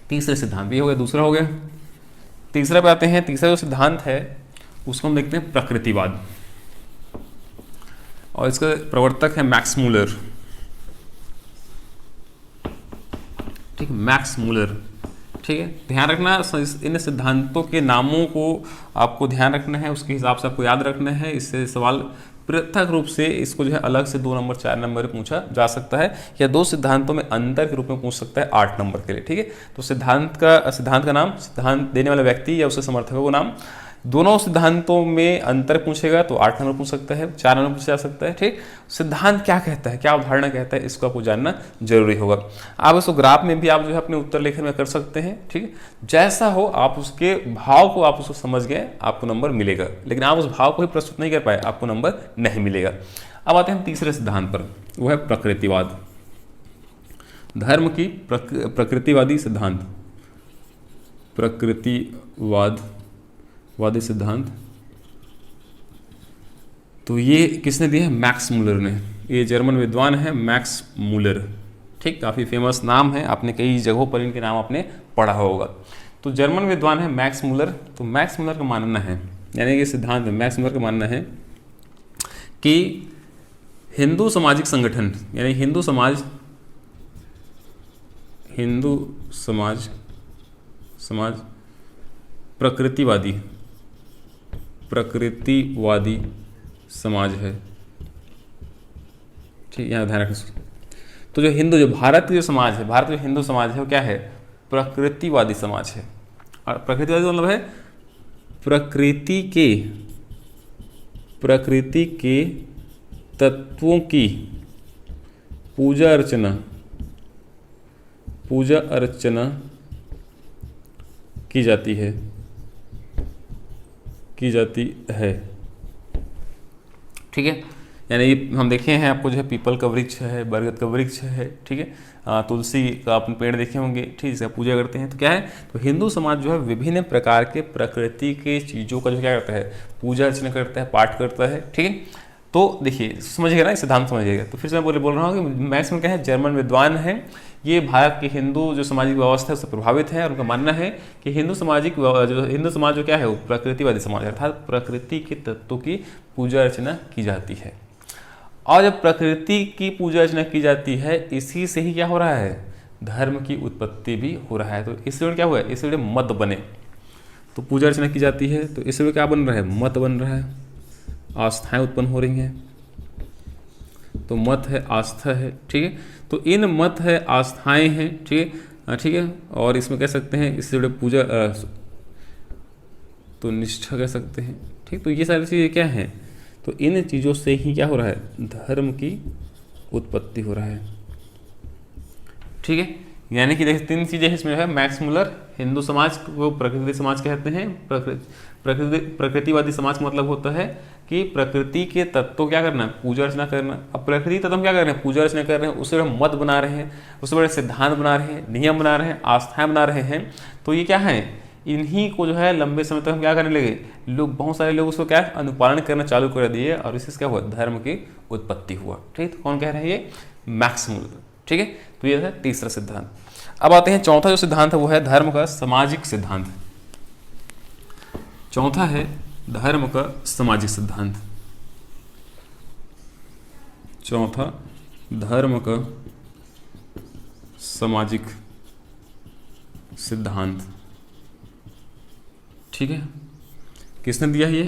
तीसरे सिद्धांत। ये हो गया, दूसरा हो गया, तीसरा पे आते हैं। तीसरा जो सिद्धांत है उसको हम देखते हैं प्रकृतिवाद, और इसका प्रवर्तक है मैक्स मूलर। ठीक, मैक्स मूलर। ठीक है, ध्यान रखना इन सिद्धांतों के नामों को आपको ध्यान रखना है, उसके हिसाब से आपको याद रखना है। इससे सवाल पृथक रूप से इसको जो है अलग से 2 नंबर 4 नंबर पूछा जा सकता है, या 2 सिद्धांतों में अंतर के रूप में पूछ सकता है 8 नंबर के लिए। ठीक है, तो सिद्धांत का नाम, सिद्धांत देने वाला व्यक्ति या उसके समर्थकों को नाम, दोनों सिद्धांतों में अंतर पूछेगा तो 8 नंबर पूछ सकता है, 4 नंबर पूछा जा सकता है। ठीक, सिद्धांत क्या कहता है, क्या अवधारणा कहता है, इसको आपको जानना जरूरी होगा। आप इसको ग्राफ में भी आप जो है अपने उत्तर लेखन में कर सकते हैं। ठीक, जैसा हो आप उसके भाव को आप उसको समझ गए, आपको नंबर मिलेगा, लेकिन आप उस भाव को ही प्रस्तुत नहीं कर पाए, आपको नंबर नहीं मिलेगा। अब आते हैं तीसरे सिद्धांत पर, वो है प्रकृतिवाद। धर्म की प्रकृतिवादी सिद्धांत, वादी सिद्धांत। तो ये किसने दिया है? मैक्स मूलर ने। ये जर्मन विद्वान है मैक्स मूलर। ठीक, काफ़ी फेमस नाम है, आपने कई जगहों पर इनके नाम आपने पढ़ा होगा। तो जर्मन विद्वान है मैक्स मूलर। तो मैक्स मूलर का मानना है, यानी कि सिद्धांत में मैक्स मूलर का मानना है कि हिंदू सामाजिक संगठन, यानी हिंदू समाज प्रकृतिवादी समाज है। ठीक, यहाँ ध्यान रखें। तो जो भारत के जो समाज है, भारत का जो हिंदू समाज है वो क्या है? प्रकृतिवादी समाज है। और प्रकृतिवादी मतलब है प्रकृति के तत्वों की पूजा अर्चना की जाती है। ठीक है, यानी हम देखे हैं, आपको जो है पीपल का वृक्ष है, बरगद का वृक्ष है, ठीक है, तुलसी का आपने पेड़ देखे होंगे, ठीक, इसका पूजा करते हैं। तो क्या है? तो हिंदू समाज जो है विभिन्न प्रकार के प्रकृति के चीज़ों का जो क्या करता है? पूजा अर्चना करता है, पाठ करता है। ठीक है, तो देखिए समझिएगा ना, सिद्धांत समझिएगा। तो फिर से मैं बोल रहा हूँ कि मैक्स में क्या है? जर्मन विद्वान है, ये भारत के हिंदू जो सामाजिक व्यवस्था है उससे प्रभावित है, और उनका मानना है कि हिंदू समाज जो क्या है वो प्रकृतिवादी समाज है, अर्थात प्रकृति के तत्वों की पूजा अर्चना की जाती है। और जब प्रकृति की पूजा अर्चना की जाती है, इसी से ही क्या हो रहा है? धर्म की उत्पत्ति भी हो रहा है। तो इसलिए क्या हुआ है? इसलिए मत बने, तो पूजा अर्चना की जाती है, तो इसलिए क्या बन रहा है? मत बन रहा है, आस्थाएं उत्पन्न हो रही हैं। तो मत है, आस्था है। ठीक है, तो इन मत है, आस्थाएं हैं। ठीक है, ठीक है, और इसमें कह सकते हैं इससे जुड़े पूजा तो निष्ठा कह सकते हैं। ठीक, तो ये सारी चीज़ें क्या हैं? तो इन चीज़ों से ही क्या हो रहा है? धर्म की उत्पत्ति हो रहा है। ठीक है, यानी कि देखिए 3 चीज़ें इसमें है। मैक्स मूलर हिंदू समाज को प्रकृति समाज कहते हैं। प्रकृतिवादी समाज का मतलब होता है कि प्रकृति के तत्व क्या करना? पूजा अर्चना करना। अब प्रकृति तत्व क्या कर रहे हैं? पूजा अर्चना कर रहे हैं, उससे बड़े मत बना रहे हैं, उससे बड़े सिद्धांत बना रहे हैं, नियम बना रहे हैं, आस्थाएं बना रहे हैं। तो ये क्या है? इन्हीं को जो है लंबे समय तक हम क्या करने लगे? लोग, बहुत सारे लोग उसको क्या अनुपालन करना चालू कर दिए, और इससे क्या हुआ? धर्म की उत्पत्ति हुआ। ठीक, तो कौन कह रहे हैं? ये मैक्स मूलर। ठीक है, तो ये है तीसरा सिद्धांत। अब आते हैं चौथा जो सिद्धांत है वो है धर्म का सामाजिक सिद्धांत। चौथा है धर्म का सामाजिक सिद्धांत। चौथा धर्म का सामाजिक सिद्धांत। ठीक है, किसने दिया है? ये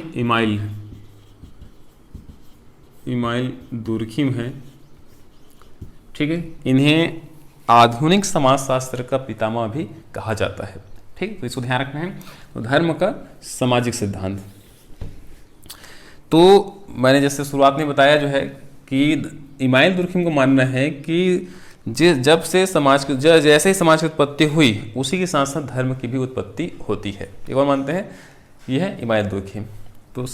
इमाइल दुर्खिम है। ठीक है, इन्हें आधुनिक समाजशास्त्र का पितामह भी कहा जाता है। ठीक, तो इसको ध्यान रखना है। तो धर्म का सामाजिक सिद्धांत, तो मैंने जैसे शुरुआत में बताया जो है कि इमाइल दुर्खिम को मानना है कि जब से समाज की जैसे ही समाज की उत्पत्ति हुई, उसी के साथ साथ धर्म की भी उत्पत्ति होती है। एक और मानते हैं, यह है इमाइल दुर्खिम। तो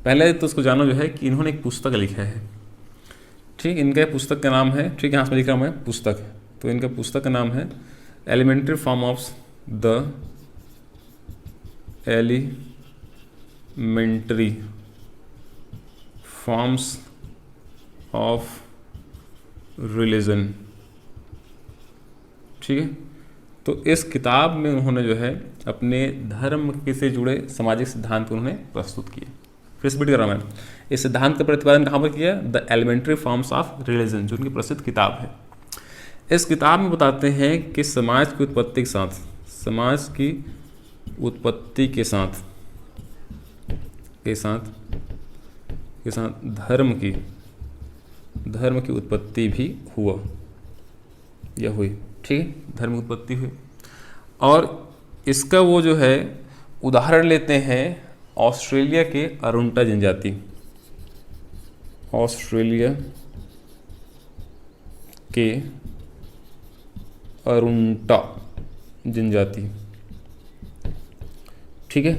पहले तो उसको जानो जो है कि इन्होंने एक पुस्तक लिखा है। ठीक, इनका पुस्तक का नाम है, ठीक है, यहाँ पर लिखा हुआ है पुस्तक, तो इनका पुस्तक का नाम है elementary form of the elementary forms of religion. ठीक है, तो इस किताब में उन्होंने जो है अपने धर्म से जुड़े सामाजिक सिद्धांत को उन्होंने प्रस्तुत किए। फिर से रिपीट कर रहा हूं मैं, इस सिद्धांत का प्रतिपादन कहाँ पर किया? The elementary forms of religion, जो उनकी प्रसिद्ध किताब है। इस किताब में बताते हैं कि समाज की उत्पत्ति के साथ धर्म की उत्पत्ति भी हुई। ठीक है, धर्म की उत्पत्ति हुई। और इसका वो जो है उदाहरण लेते हैं ऑस्ट्रेलिया के अरुंटा जनजाति। ऑस्ट्रेलिया के अरुंटा जनजाति। ठीक है,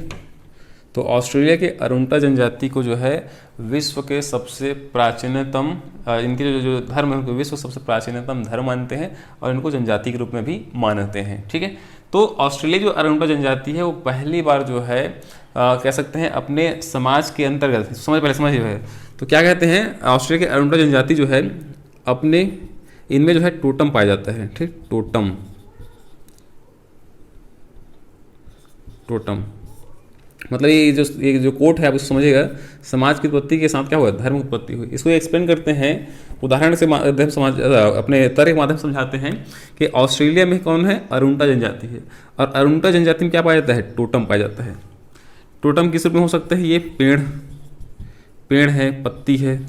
तो ऑस्ट्रेलिया के अरुंटा जनजाति को जो है विश्व के सबसे प्राचीनतम, इनके जो धर्म है विश्व सबसे प्राचीनतम धर्म मानते हैं, और इनको जनजाति के रूप में भी मानते हैं। ठीक है, तो ऑस्ट्रेलिया जो अरुंटा जनजाति है वो पहली बार जो है कह सकते हैं अपने समाज के अंतर्गत, पहले समझ है, तो क्या कहते हैं, ऑस्ट्रेलिया की अरुंडा जनजाति जो है अपने इनमें जो है टोटम पाया जाता है। ठीक, टोटम, टोटम मतलब ये जो कोट है आप उसको समझिएगा, समाज की उत्पत्ति के साथ क्या हुआ, धर्म उत्पत्ति हुई। इसको एक्सप्लेन करते हैं उदाहरण से माध्यम समाज अपने तर्क के माध्यम से समझाते हैं कि ऑस्ट्रेलिया में कौन है, अरुंडा जनजाति है, और अरुंडा जनजाति में क्या पाया जाता है, टोटम पाया जाता है। टोटम किस रूप में हो सकता है, ये पेड़ है, पत्ती है,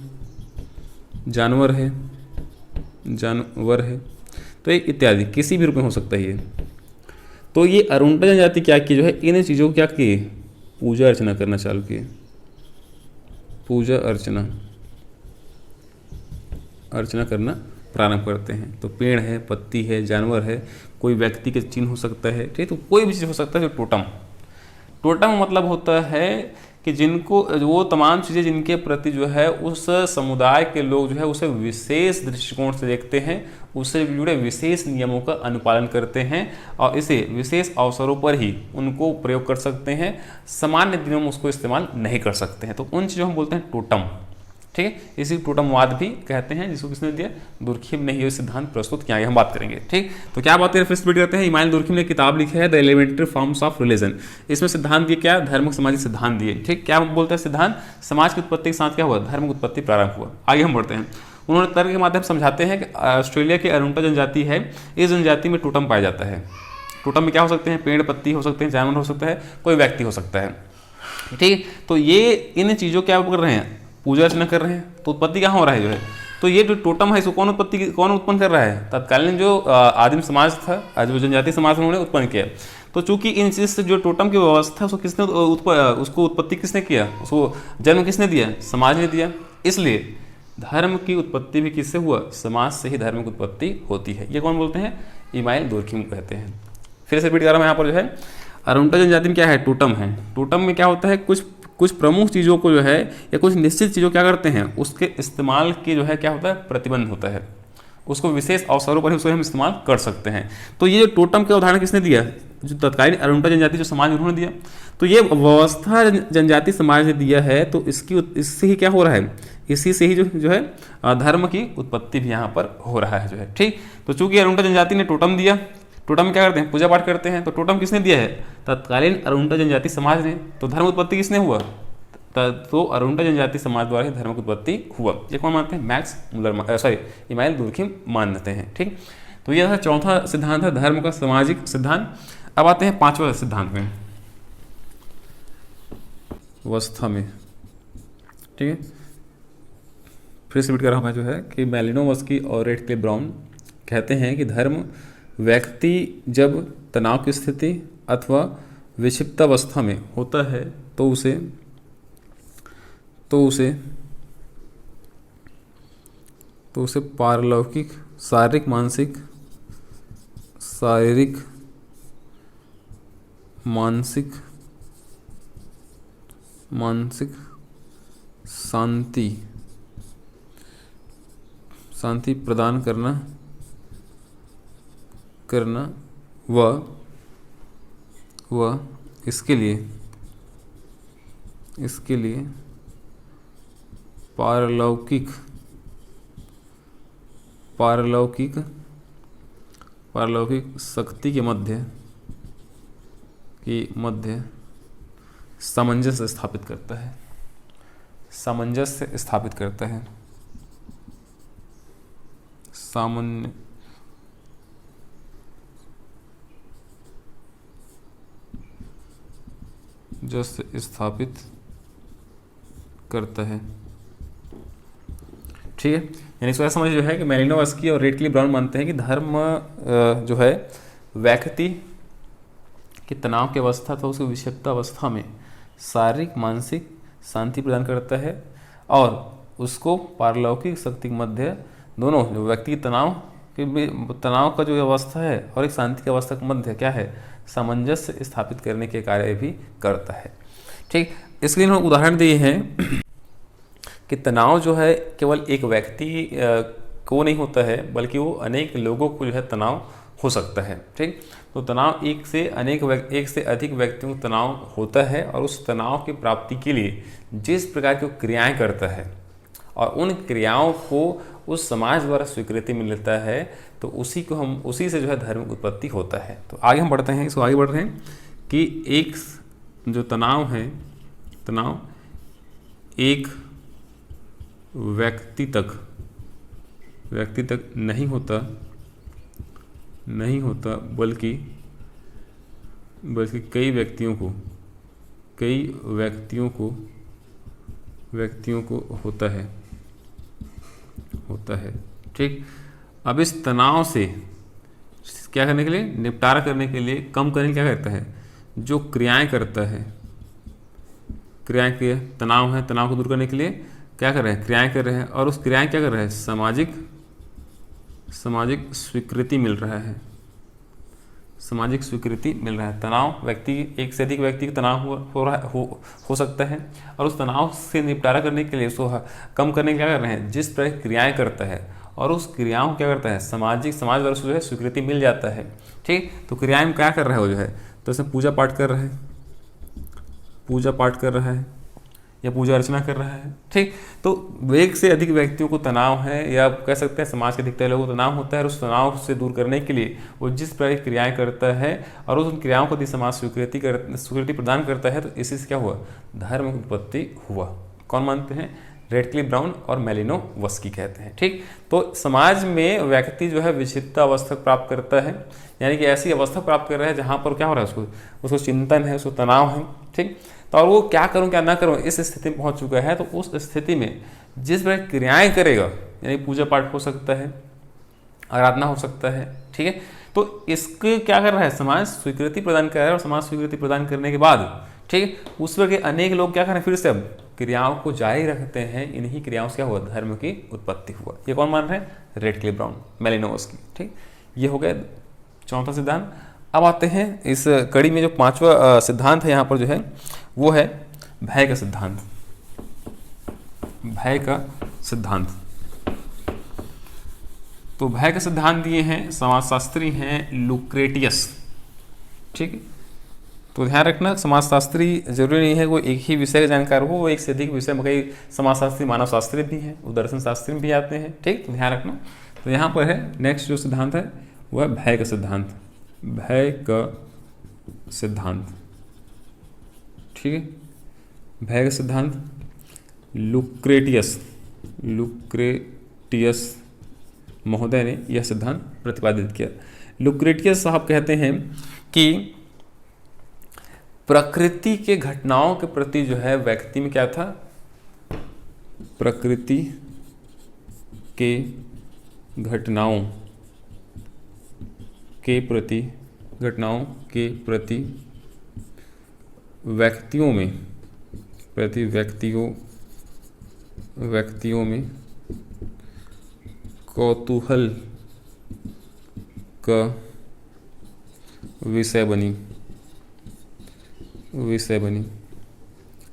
जानवर है, तो ये इत्यादि किसी भी रूप में हो सकता है ये। तो ये अरुंडा जनजाति क्या की जो है, इन चीज़ों को क्या किए, पूजा अर्चना करना चालू किए, पूजा अर्चना करना प्रारंभ करते हैं। तो पेड़ है, पत्ती है, जानवर है, कोई व्यक्ति के चिन्ह हो सकता है, ठीक, तो कोई भी चीज़ हो सकता है। जो टोटम मतलब होता है कि जिनको वो तमाम चीज़ें जिनके प्रति जो है उस समुदाय के लोग जो है उसे विशेष दृष्टिकोण से देखते हैं, उससे जुड़े विशेष नियमों का अनुपालन करते हैं और इसे विशेष अवसरों पर ही उनको प्रयोग कर सकते हैं, सामान्य दिनों में उसको इस्तेमाल नहीं कर सकते हैं। तो उन चीज़ों हम बोलते हैं टोटम। ठीक है, इसी टोटमवाद भी कहते हैं, जिसको किसने दिया, दुर्खिम ने ये सिद्धांत प्रस्तुत किया है, हम बात करेंगे। ठीक, तो क्या बात करें, फिर स्पीड करते हैं। इमानुएल दुर्खिम ने किताब लिखी है the elementary forms of religion. इसमें सिद्धांत दिए क्या, धर्म सामाजिक सिद्धांत दिए। ठीक, क्या बोलते हैं सिद्धांत, समाज की उत्पत्ति के साथ क्या हुआ, धर्म की उत्पत्ति प्रारंभ हुआ। आगे हम बढ़ते हैं। उन्होंने तर्क के माध्यम से समझाते हैं कि ऑस्ट्रेलिया की अरुंडा जनजाति है, इस जनजाति में टोटम पाया जाता है। टोटम में क्या हो सकते हैं, पेड़ पत्ती हो सकते हैं, जानवर हो सकता है, कोई व्यक्ति हो सकता है। ठीक, तो ये इन चीज़ों क्या कर रहे हैं, पूजा अर्चना कर रहे हैं। तो उत्पत्ति कहाँ हो रहा है जो है, तो ये जो टोटम है इसको कौन उत्पन्न कर रहा है, तत्कालीन जो आदिम समाज था, जो जनजातीय समाज उन्होंने उत्पन्न किया। तो चूंकि इन चीज से जो टोटम की व्यवस्था उसको किसने उसको उत्पत्ति किसने किया, उसको जन्म किसने दिया, समाज ने दिया। इसलिए धर्म की उत्पत्ति भी किससे हुआ, समाज से ही धर्म की उत्पत्ति होती है। ये कौन बोलते हैं, इमानुएल दुर्खिम कहते हैं। फिर से रिपीट कर रहा हूँ, यहाँ पर जो है अरुंडा जनजाति में क्या है, टोटम है। टोटम में क्या होता है, कुछ प्रमुख चीज़ों को जो है या कुछ निश्चित चीज़ों क्या करते हैं, उसके इस्तेमाल की जो है क्या होता है, प्रतिबंध होता है। उसको विशेष अवसरों पर ही उसको हम इस्तेमाल कर सकते हैं। तो ये टोटम का उदाहरण किसने दिया, जो तत्कालीन अरुंडा जनजाति जो समाज उन्होंने दिया। तो ये व्यवस्था जनजाति समाज ने दिया है, तो इससे ही क्या हो रहा है, इसी से ही जो है धर्म की उत्पत्ति भी यहाँ पर हो रहा है जो है। ठीक, तो चूंकि अरुंडा जनजाति ने टोटम दिया, टोटम में क्या करते हैं, पूजा पाठ करते हैं। तो टोटम किसने दिया है, तत्कालीन अरुंडा जनजाति समाज ने। तो धर्म उत्पत्ति किसने हुआ, तो अरुंडा जनजाति समाज द्वारा ही धर्म की उत्पत्ति हुआ। ये कौन मानते हैं, मैक्स मुलर इमानुएल दुर्खिम मानते हैं। ठीक, तो यह चौथा सिद्धांत है धर्म का सामाजिक सिद्धांत। अब आते हैं पांचवा सिद्धांत में, अवस्था में। ठीक है, फिर से रिपीट कर रहा हूँ मैं जो है कि मैलिनोवस्की और रेडक्लिफ ब्राउन कहते हैं कि धर्म व्यक्ति जब तनाव की स्थिति अथवा विक्षिप्तावस्था में होता है तो उसे पारलौकिक शारीरिक मानसिक शांति प्रदान करना व इसके लिए पारलौकिक शक्ति के मध्य सामंजस्य स्थापित करता है। सामंजस्य स्थापित करता है। ठीक है, यानी इसको समझ जो है कि मैलिनोवस्की और रेडक्लिफ ब्राउन मानते हैं कि धर्म जो है व्यक्ति की तनाव की अवस्था तो उसकी विक्षिप्त अवस्था में शारीरिक मानसिक शांति प्रदान करता है, और उसको पारलौकिक शक्ति के मध्य दोनों जो व्यक्ति तनाव का जो अवस्था है और एक शांति की अवस्था के मध्य क्या है, सामंजस्य स्थापित करने के कार्य भी करता है। ठीक, इसके लिए उदाहरण दिए हैं कि तनाव जो है केवल एक व्यक्ति को नहीं होता है, बल्कि वो अनेक लोगों को जो है तनाव हो सकता है। ठीक, तो तनाव एक से अधिक व्यक्तियों को तनाव होता है, और उस तनाव की प्राप्ति के लिए जिस प्रकार की क्रियाएं करता है, और उन क्रियाओं को उस समाज द्वारा स्वीकृति मिलता है, तो उसी से जो है धर्म की उत्पत्ति होता है। तो आगे हम बढ़ते हैं, इसको आगे बढ़ रहे हैं कि एक जो तनाव है, तनाव एक व्यक्ति तक नहीं होता बल्कि कई व्यक्तियों को होता है। ठीक, अब इस तनाव से क्या करने के लिए, निपटारा करने के लिए, कम करने के लिए क्या करता है, जो क्रियाएं करता है, तनाव है, तनाव को दूर करने के लिए क्या कर रहे हैं, क्रियाएं कर रहे हैं, और उस क्रियाएं क्या कर रहे हैं, सामाजिक स्वीकृति मिल रहा है, तनाव व्यक्ति, एक से अधिक व्यक्ति का तनाव हो सकता है, और उस तनाव से निपटारा करने के लिए, उसको कम करने के लिए क्या कर रहे हैं, जिस प्रकार क्रियाएं करता है और उस क्रियाओं को क्या करता है, समाज द्वारा उसको जो है स्वीकृति मिल जाता है। ठीक, तो क्रियाएं में क्या कर रहा है वो जो है, तो इसमें पूजा पाठ कर रहा है या पूजा अर्चना कर रहा है। ठीक, तो एक से अधिक व्यक्तियों को तनाव है, या कह सकते हैं समाज के अधिकतर लोगों को तनाव होता है, और उस तनाव से दूर करने के लिए वो जिस प्रकार की क्रियाएं करता है और उन क्रियाओं को यदि समाज स्वीकृति प्रदान करता है, तो इसी से क्या हुआ, धर्म की उत्पत्ति हुआ। कौन मानते हैं, रेडक्लिफ ब्राउन और मेलिनोवस्की कहते हैं। ठीक, तो समाज में व्यक्ति जो है विचित्रता अवस्था प्राप्त करता है, यानी कि ऐसी अवस्था प्राप्त कर रहा है जहाँ पर क्या हो रहा है, उसको चिंतन है, उसको तनाव है। ठीक, तो और वो क्या करूं क्या ना करूं इस स्थिति में पहुंच चुका है। तो उस स्थिति में जिस प्रकार क्रियाएं करेगा, यानी पूजा पाठ हो सकता है, आराधना हो सकता है, ठीक है, तो इसके क्या कर रहा है, समाज स्वीकृति प्रदान कर रहा है, और समाज स्वीकृति प्रदान करने के बाद, ठीक है, उस पर के अनेक लोग क्या कर रहे हैं, फिर से अब क्रियाओं को जारी रखते हैं, इन्हीं क्रियाओं से क्या हुआ, धर्म की उत्पत्ति हुआ। ये कौन मान रहे हैं, रेडक्लिफ ब्राउन, मेलिनोवस्की। ठीक, ये हो गया चौथा सिद्धांत। अब आते हैं इस कड़ी में जो पांचवा सिद्धांत है यहाँ पर जो है, वो है भय का सिद्धांत। तो भय का सिद्धांत दिए हैं समाजशास्त्री हैं लुक्रेटियस। ठीक है, तो ध्यान रखना, समाजशास्त्री जरूरी नहीं है कोई एक ही विषय का जानकार हो, वो एक से अधिक विषय में, कई समाजशास्त्री मानव शास्त्री भी हैं, वो दर्शन शास्त्री भी आते हैं। ठीक, तो ध्यान रखना। तो यहाँ पर है नेक्स्ट जो सिद्धांत है वो है भय का सिद्धांत। ठीक है, भय का सिद्धांत लुक्रेटियस महोदय ने यह सिद्धांत प्रतिपादित किया। लुक्रेटियस साहब कहते हैं कि प्रकृति के घटनाओं के प्रति जो है व्यक्ति में क्या था, प्रकृति के घटनाओं के प्रति व्यक्तियों में कौतूहल का विषय बनी।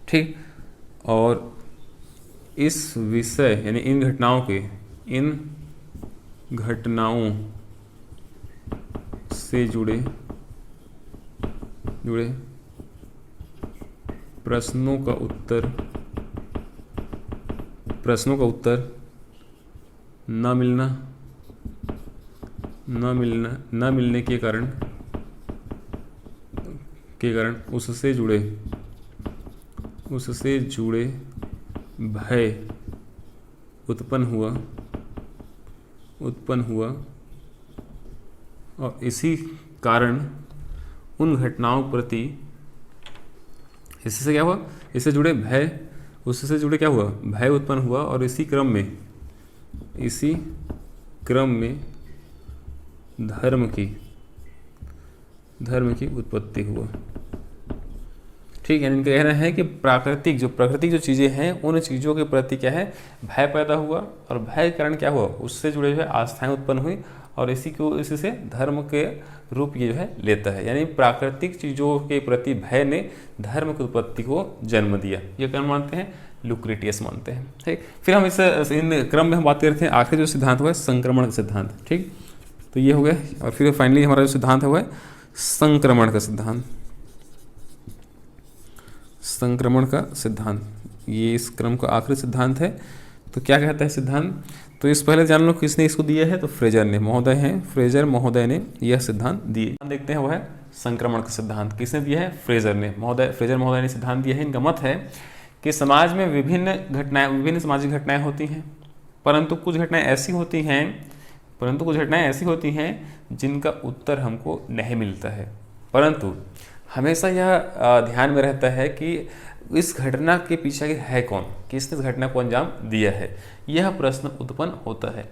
ठीक, और इस विषय यानी इन घटनाओं से जुड़े प्रश्नों का उत्तर न मिलने के कारण उससे जुड़े भय उत्पन्न हुआ और इसी कारण उन घटनाओं के प्रति इससे क्या हुआ, इससे जुड़े भय, उससे जुड़े क्या हुआ, भय उत्पन्न हुआ, और इसी क्रम में धर्म की उत्पत्ति हुआ। ठीक है, इनका कहना है कि प्राकृतिक जो चीज़ें हैं उन चीज़ों के प्रति क्या है, भय पैदा हुआ, और भय के कारण क्या हुआ, उससे जुड़े हुए आस्थाएं उत्पन्न हुई, और इसी से धर्म के रूप ये जो है लेता है। यानी प्राकृतिक चीज़ों के प्रति भय ने धर्म की उत्पत्ति को जन्म दिया। ये कौन मानते हैं, लुक्रेटियस मानते हैं। ठीक, फिर हम इन क्रम में हम बात करते हैं आखिरी जो सिद्धांत हुआ है संक्रमण का सिद्धांत। ठीक, तो ये हो गया, और फिर फाइनली हमारा जो सिद्धांत हुआ है संक्रमण का सिद्धांत। ये इस क्रम का आखिरी सिद्धांत है। तो क्या कहता है सिद्धांत? तो इस पहले जान लो किसने इसको दिया है, तो फ्रेजर ने, महोदय हैं फ्रेजर महोदय ने यह सिद्धांत दिए। देखते हैं वो है संक्रमण का सिद्धांत। किसने दिया है? फ्रेजर ने, फ्रेजर महोदय ने सिद्धांत दिया है। इनका मत है कि समाज में विभिन्न सामाजिक घटनाएं होती हैं, परंतु कुछ घटनाएं ऐसी होती हैं जिनका उत्तर हमको नहीं मिलता है, परंतु हमेशा यह ध्यान में रहता है कि इस घटना के पीछे है कौन, किसने इस घटना को अंजाम दिया है, यह प्रश्न उत्पन्न होता है।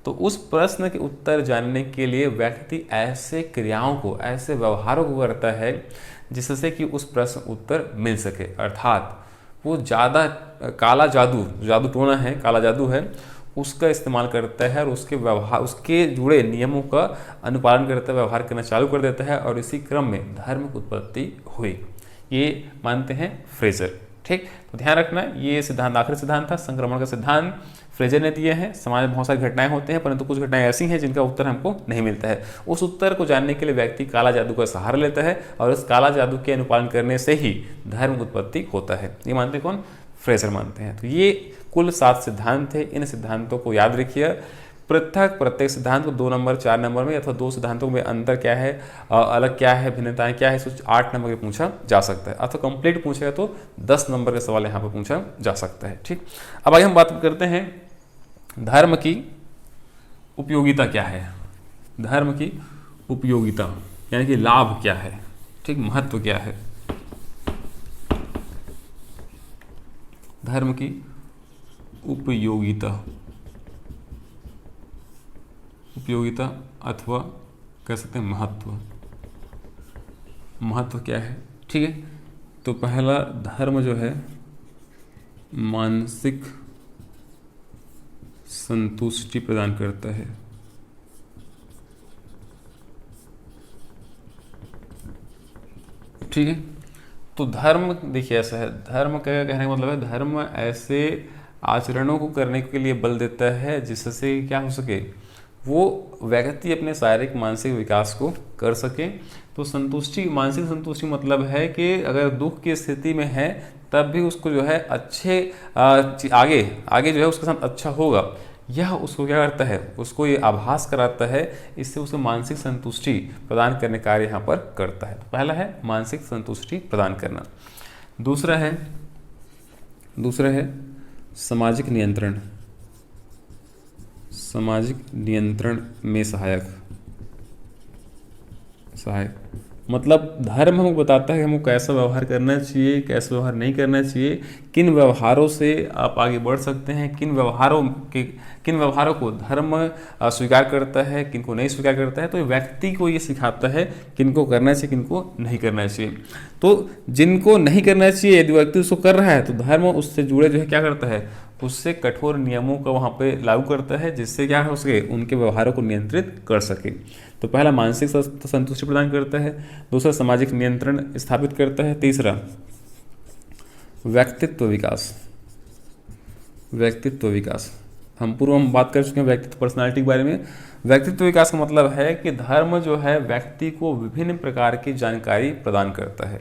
तो उस प्रश्न के उत्तर जानने के लिए व्यक्ति ऐसे क्रियाओं को, ऐसे व्यवहारों को करता है जिससे कि उस प्रश्न उत्तर मिल सके। अर्थात वो ज़्यादा काला जादू टोना है, काला जादू है, उसका इस्तेमाल करता है और उसके जुड़े नियमों का अनुपालन करता है, व्यवहार करना चालू कर देता है और इसी क्रम में धर्म की उत्पत्ति हुई, ये मानते हैं फ्रेजर। ठीक, तो ध्यान रखना ये सिद्धांत आखिरी सिद्धांत था। संक्रमण का सिद्धांत फ्रेजर ने दिए हैं। समाज में बहुत सारी घटनाएं होते हैं, परंतु कुछ घटनाएं ऐसी हैं जिनका उत्तर हमको नहीं मिलता है। उस उत्तर को जानने के लिए व्यक्ति काला जादू का सहारा लेता है और उस काला जादू के अनुपालन करने से ही धर्म उत्पत्ति होता है। ये मानते कौन? फ्रेजर मानते हैं। तो ये कुल 7 सिद्धांत थे। इन सिद्धांतों को याद रखिए। प्रत्येक सिद्धांत को 2 नंबर 4 नंबर में अथवा 2 सिद्धांतों में अंतर क्या है, अलग क्या है, भिन्नताएं क्या है, सोच 8 नंबर में पूछा जा सकता है। अथवा कंप्लीट पूछेगा तो 10 नंबर का सवाल यहाँ पर पूछा जा सकता है। ठीक, अब आगे हम बात करते हैं धर्म की उपयोगिता क्या है। धर्म की उपयोगिता यानी कि लाभ क्या है, ठीक, महत्व क्या है। धर्म की उपयोगिता अथवा कह सकते हैं महत्व क्या है। ठीक है, तो पहला धर्म जो है मानसिक संतुष्टि प्रदान करता है। ठीक है, तो धर्म देखिए ऐसा है, धर्म का कहने का मतलब है धर्म ऐसे आचरणों को करने के लिए बल देता है जिससे क्या हो सके, वो व्यक्ति अपने शारीरिक मानसिक विकास को कर सके। तो मानसिक संतुष्टि मतलब है कि अगर दुख की स्थिति में है तब भी उसको जो है अच्छे आगे जो है उसके साथ अच्छा होगा, यह उसको क्या करता है, उसको ये आभास कराता है, इससे उसको मानसिक संतुष्टि प्रदान करने कार्य यहाँ पर करता है। तो पहला है मानसिक संतुष्टि प्रदान करना। दूसरा है सामाजिक नियंत्रण में सहायक। मतलब धर्म हमको बताता है कि हमको कैसा व्यवहार करना चाहिए, कैसा व्यवहार नहीं करना चाहिए, किन व्यवहारों से आप आगे बढ़ सकते हैं, किन व्यवहारों को धर्म स्वीकार करता है, किन को नहीं स्वीकार करता है। तो व्यक्ति को ये सिखाता है किनको करना चाहिए, किनको नहीं करना चाहिए। तो जिनको नहीं करना चाहिए यदि व्यक्ति उसको कर रहा है तो धर्म उससे जुड़े जो है क्या करता है, उससे कठोर नियमों का वहाँ पे लागू करता है, जिससे क्या हो सके, उनके व्यवहारों को नियंत्रित कर सके। तो पहला मानसिक संतुष्टि प्रदान करता है, दूसरा सामाजिक नियंत्रण स्थापित करता है, तीसरा व्यक्तित्व विकास। हम बात कर चुके हैं व्यक्तित्व पर्सनालिटी के बारे में। व्यक्तित्व विकास का मतलब है कि धर्म जो है व्यक्ति को विभिन्न प्रकार की जानकारी प्रदान करता है।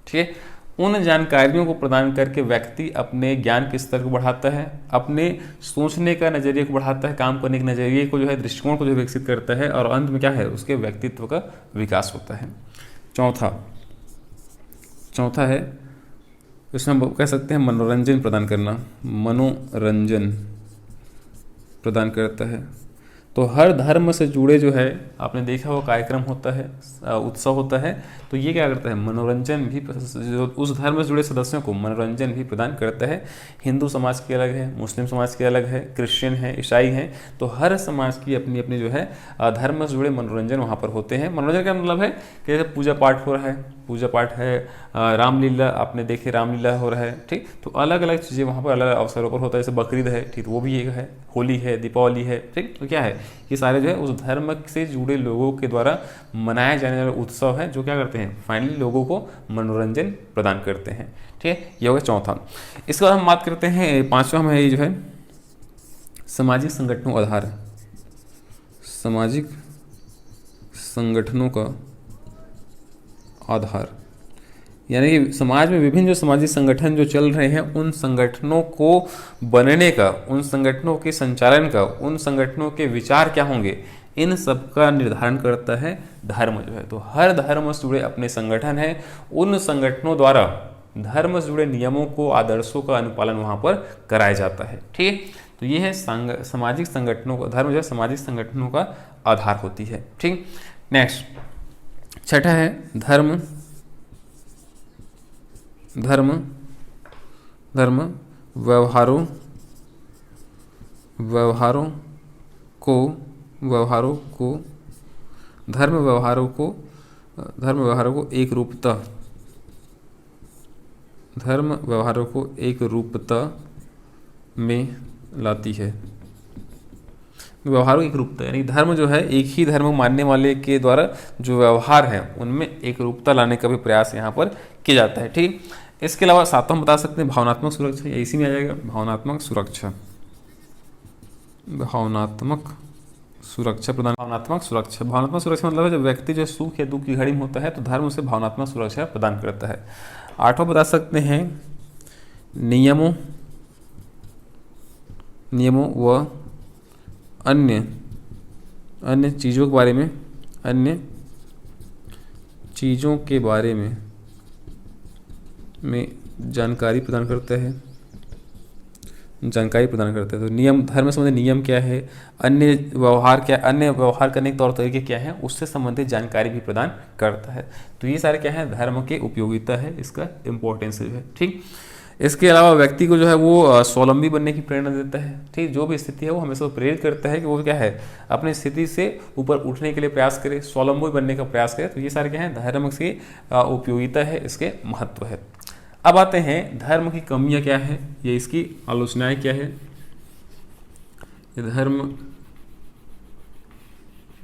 ठीक है, उन जानकारियों को प्रदान करके व्यक्ति अपने ज्ञान के स्तर को बढ़ाता है, अपने सोचने का नज़रिए को बढ़ाता है, काम करने के नज़रिए को जो है, दृष्टिकोण को जो विकसित करता है, और अंत में क्या है, उसके व्यक्तित्व का विकास होता है। चौथा है, इसमें हम कह सकते हैं मनोरंजन प्रदान करता है। तो हर धर्म से जुड़े जो है आपने देखा हुआ कार्यक्रम होता है, उत्सव होता है, तो ये क्या करता है, मनोरंजन भी, जो उस धर्म से जुड़े सदस्यों को मनोरंजन भी प्रदान करता है। हिंदू समाज के अलग है, मुस्लिम समाज के अलग है, क्रिश्चियन है, ईसाई हैं, तो हर समाज की अपनी अपनी जो है धर्म से जुड़े मनोरंजन वहाँ पर होते हैं। मनोरंजन का मतलब है कि पूजा पाठ हो रहा है, रामलीला आपने देखे, रामलीला हो रहा है, ठीक, तो अलग अलग चीज़ें वहाँ पर अलग अवसरों पर होता है। जैसे बकरीद है, ठीक, तो वो भी एक है, होली है, दीपावली है, ठीक, तो क्या है, ये सारे जो है उस धर्म से जुड़े लोगों के द्वारा मनाए जाने वाले उत्सव है जो क्या करते हैं, फाइनली लोगों को मनोरंजन प्रदान करते हैं। ठीक है, ये हो गया चौथा। इसके बाद हम बात करते हैं पांचवा में, ये जो है सामाजिक संगठनों का आधार, यानी कि समाज में विभिन्न जो सामाजिक संगठन जो चल रहे हैं, उन संगठनों को बनने का, उन संगठनों के संचालन का, उन संगठनों के विचार क्या होंगे, इन सब का निर्धारण करता है धर्म जो है। तो हर धर्म से जुड़े अपने संगठन हैं, उन संगठनों द्वारा धर्म से जुड़े नियमों को, आदर्शों का अनुपालन वहाँ पर कराया जाता है। ठीक है, तो ये है सामाजिक संगठनों का, धर्म जो है सामाजिक संगठनों का आधार होती है। ठीक, नेक्स्ट छठा है धर्म। धर्म धर्म व्यवहारों को धर्म व्यवहारों को एक रूपता, धर्म व्यवहारों को एक रूपता में लाती है। व्यवहारों की एक रूपता यानी धर्म जो है एक ही धर्म मानने वाले के द्वारा जो व्यवहार है उनमें एक रूपता लाने का भी प्रयास यहाँ पर किया जाता है। ठीक, इसके अलावा सातवां बता सकते हैं भावनात्मक सुरक्षा, या इसी में आ जाएगा भावनात्मक सुरक्षा। भावनात्मक सुरक्षा प्रदान, भावनात्मक सुरक्षा मतलब है जब व्यक्ति जो सुख या दुख की घड़ी में होता है तो धर्म उसे भावनात्मक सुरक्षा प्रदान करता है। आठवां बता सकते हैं नियमों व अन्य चीज़ों के बारे में जानकारी प्रदान करता है। तो नियम, धर्म से संबंधित नियम क्या है, अन्य व्यवहार करने के तौर तरीके क्या हैं, उससे संबंधित जानकारी भी प्रदान करता है। तो ये सारे क्या है धर्म के उपयोगिता है, इसका इम्पोर्टेंस है। ठीक, इसके अलावा व्यक्ति को जो है वो स्वावलंबी बनने की प्रेरणा देता है। ठीक, जो भी स्थिति है वो हमेशा प्रेरित करता है कि वो क्या है अपनी स्थिति से ऊपर उठने के लिए प्रयास करे, स्वावलंबी बनने का प्रयास करे। तो ये सारे क्या है धर्म की उपयोगिता है, इसके महत्व है। अब आते हैं धर्म की कमियां क्या है, ये इसकी आलोचनाएं क्या है।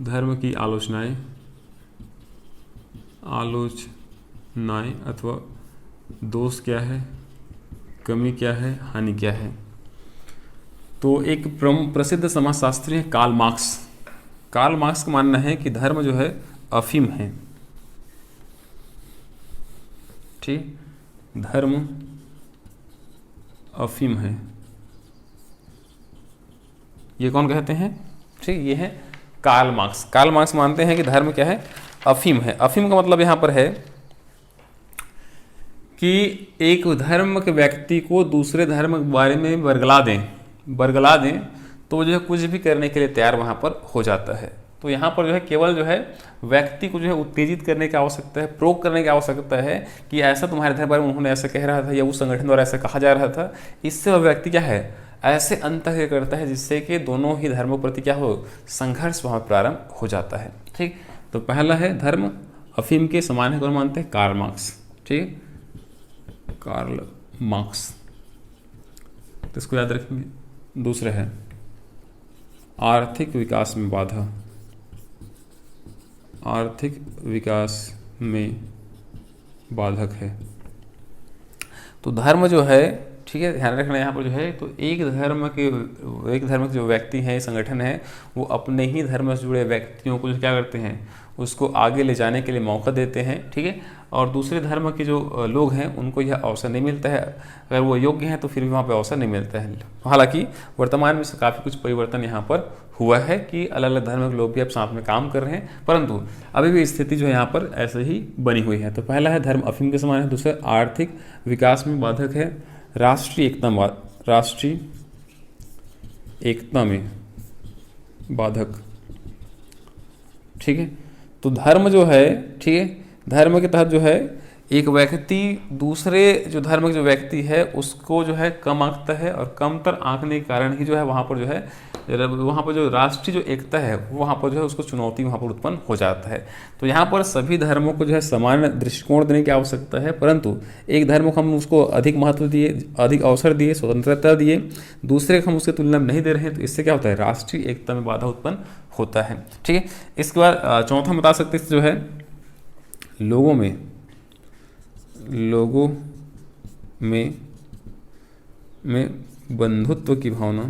धर्म की आलोचनाएं अथवा दोष क्या है, कमी क्या है, हानि क्या है। तो एक प्रसिद्ध समाजशास्त्री है कार्ल मार्क्स का मानना है कि धर्म जो है अफीम है। ठीक, धर्म अफीम है, ये कौन कहते हैं? ठीक, ये है कार्ल मार्क्स मानते हैं कि धर्म क्या है अफीम है। अफीम का मतलब यहाँ पर है कि एक धर्म के व्यक्ति को दूसरे धर्म के बारे में बरगला दें तो जो है कुछ भी करने के लिए तैयार वहाँ पर हो जाता है। तो यहाँ पर जो है केवल जो है व्यक्ति को जो है उत्तेजित करने की आवश्यकता है, प्रोक करने की आवश्यकता है कि ऐसा तुम्हारे धर्म बारे में उन्होंने ऐसा कह रहा था या उस संगठन द्वारा ऐसा कहा जा रहा था। इससे वह व्यक्ति क्या है ऐसे अंतः करता है जिससे कि दोनों ही धर्मों प्रति क्या हो संघर्ष वहाँ प्रारंभ हो जाता है। ठीक, तो पहला है धर्म अफीम के समान है, कौन मानते हैं? Karl Marx. ठीक, कार्ल मार्क्स, तो इसको याद रखेंगे। दूसरा है आर्थिक विकास में बाधा, आर्थिक विकास में बाधक है। तो धर्म जो है, ठीक है, ध्यान रखना यहाँ पर जो है, तो एक धर्म के जो व्यक्ति हैं, संगठन है, वो अपने ही धर्म से जुड़े व्यक्तियों को जो क्या करते हैं उसको आगे ले जाने के लिए मौका देते हैं। ठीक है, और दूसरे धर्म के जो लोग हैं उनको यह अवसर नहीं मिलता है। अगर वो योग्य हैं तो फिर भी वहाँ पे अवसर नहीं मिलता है। हालांकि वर्तमान में काफ़ी कुछ परिवर्तन यहाँ पर हुआ है कि अलग अलग धर्म के लोग भी अब साथ में काम कर रहे हैं, परंतु अभी भी स्थिति जो है यहाँ पर ऐसे ही बनी हुई है। तो पहला है धर्म अफीम के समान है। दूसरा आर्थिक विकास में बाधक है। राष्ट्रीय एकता में बाधक। ठीक है, तो धर्म जो है, ठीक है, धर्म के तहत जो है एक व्यक्ति दूसरे जो धर्म के जो व्यक्ति है उसको जो है कम आंकता है, और कमतर आंकने के कारण ही जो है वहाँ पर जो है वहाँ पर जो राष्ट्रीय जो एकता है वहाँ पर जो है उसको चुनौती वहाँ पर उत्पन्न हो जाता है। तो यहाँ पर सभी धर्मों को जो है समान दृष्टिकोण देने की आवश्यकता है, परंतु एक धर्म को हम उसको अधिक महत्व दिए, अधिक अवसर दिए, स्वतंत्रता दिए, दूसरे को हम उसकी तुलना में नहीं दे रहे हैं, तो इससे क्या होता है राष्ट्रीय एकता में बाधा उत्पन्न होता है। ठीक है, इसके बाद चौथा बता सकते हैं जो है लोगों में बंधुत्व की भावना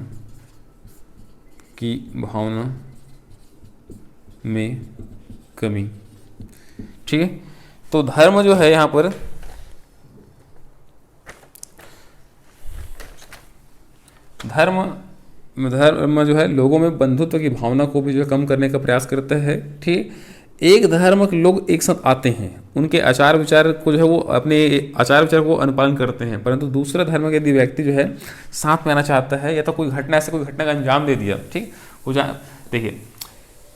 में कमी। ठीक है, तो धर्म जो है यहाँ पर धर्म जो है लोगों में बंधुत्व की भावना को भी जो है कम करने का प्रयास करता है। ठीक, एक धर्म के लोग एक साथ आते हैं, उनके आचार विचार को जो है वो अपने आचार विचार को अनुपालन करते हैं, परंतु दूसरा धर्म के यदि व्यक्ति जो है साथ में आना चाहता है या तो कोई घटना का अंजाम दे दिया, ठीक, देखिए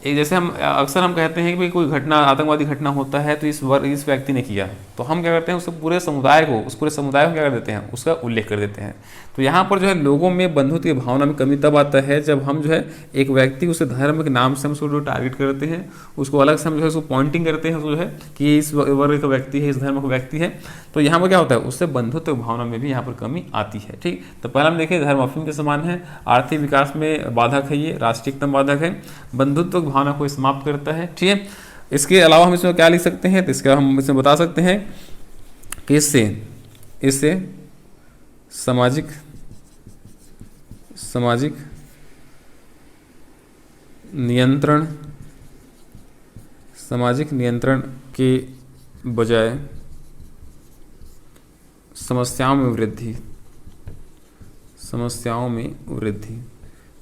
एक जैसे हम अक्सर हम कहते हैं कि भाई कोई घटना आतंकवादी घटना होता है तो इस व्यक्ति ने किया, तो हम क्या करते हैं उस पूरे समुदाय को क्या कर देते हैं, उसका उल्लेख कर देते हैं। तो यहाँ पर जो है लोगों में बंधुत्व की भावना में कमी तब आता है जब हम जो है एक व्यक्ति उसे धर्म के नाम से हम उसको जो टारगेट करते हैं, उसको अलग से हम जो है उसको पॉइंटिंग करते हैं, जो है कि इस वर्ग का व्यक्ति है, इस धर्म का व्यक्ति है, तो यहाँ पर क्या होता है उससे बंधुत्व भावना में भी यहाँ पर कमी आती है। ठीक, तो पहला हम देखें धर्म अफीम के समान है, आर्थिक विकास में बाधक है, ये राष्ट्रीयतम बाधक है, बंधुत्व की भावना को समाप्त करता है। ठीक है, इसके अलावा हम इसमें क्या लिख सकते हैं, तो इसके हम इसमें बता सकते हैं कि इससे सामाजिक नियंत्रण के बजाय समस्याओं में वृद्धि।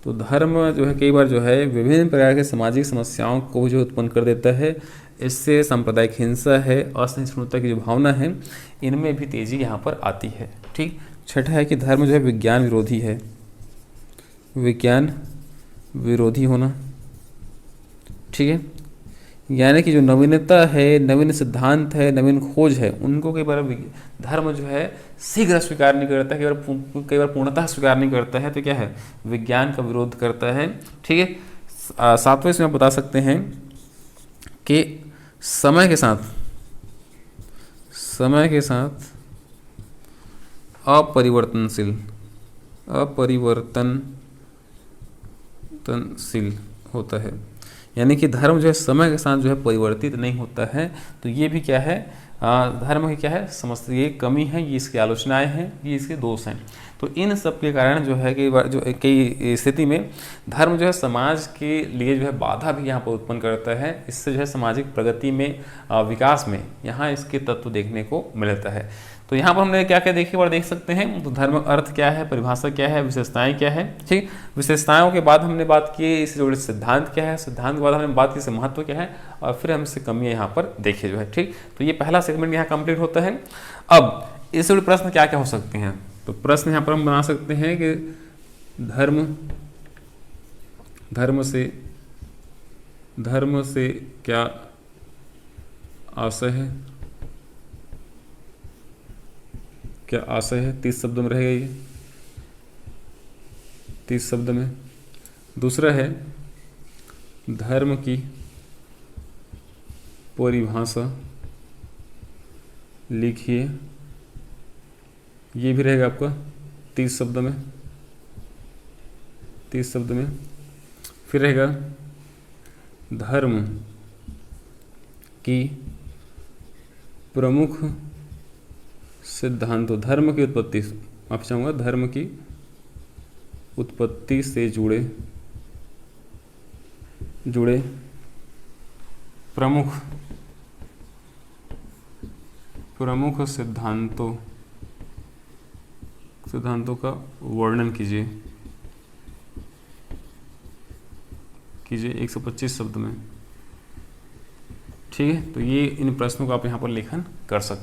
तो धर्म जो है कई बार जो है विभिन्न प्रकार के सामाजिक समस्याओं को जो उत्पन्न कर देता है, इससे सांप्रदायिक हिंसा है, असहिष्णुता की जो भावना है, इनमें भी तेजी यहाँ पर आती है। ठीक, छठा है कि धर्म जो है विज्ञान विरोधी होना। ठीक है, यानी कि जो नवीनता है, नवीन सिद्धांत है, नवीन खोज है, उनको कई बार धर्म जो है शीघ्र स्वीकार नहीं करता, कई बार पूर्णतः स्वीकार नहीं करता है, तो क्या है विज्ञान का विरोध करता है। ठीक है, सातवें इसमें आप बता सकते हैं कि समय के साथ अपरिवर्तनशील होता है, यानी कि धर्म जो है समय के साथ जो है परिवर्तित नहीं होता है। तो ये भी क्या है, धर्म की क्या है समस्या, ये कमी है, ये इसकी आलोचनाएं हैं, ये इसके दोष हैं। तो इन सब के कारण जो है कई स्थिति में धर्म जो है समाज के लिए जो है बाधा भी यहाँ पर उत्पन्न करता है। इससे जो है सामाजिक प्रगति में, विकास में यहाँ इसके तत्व देखने को मिलता है। तो यहाँ पर हमने क्या क्या देखे और देख सकते हैं। तो धर्म अर्थ क्या है, परिभाषा क्या है, विशेषताएं क्या है। ठीक, विशेषताओं के बाद हमने बात की इससे जुड़े सिद्धांत क्या है, सिद्धांत के बाद हमने बात की इससे महत्व क्या है, और फिर हम इससे कमियां यहाँ पर देखे जो है। ठीक, तो ये पहला सेगमेंट यहाँ कंप्लीट होता है। अब इससे जुड़े प्रश्न क्या क्या हो सकते हैं, तो प्रश्न यहाँ पर हम बना सकते हैं कि धर्म से क्या आशय है, 30 शब्द में रहेगा ये, 30 शब्द में। दूसरा है धर्म की परिभाषा लिखिए, ये भी रहेगा आपका 30 शब्द में। फिर रहेगा धर्म की प्रमुख सिद्धांतों, धर्म की उत्पत्ति, माफी चाहूँगा, धर्म की उत्पत्ति से जुड़े प्रमुख सिद्धांतों का वर्णन कीजिए 125 शब्द में। ठीक है, तो ये इन प्रश्नों का आप यहाँ पर लेखन कर सकते हैं।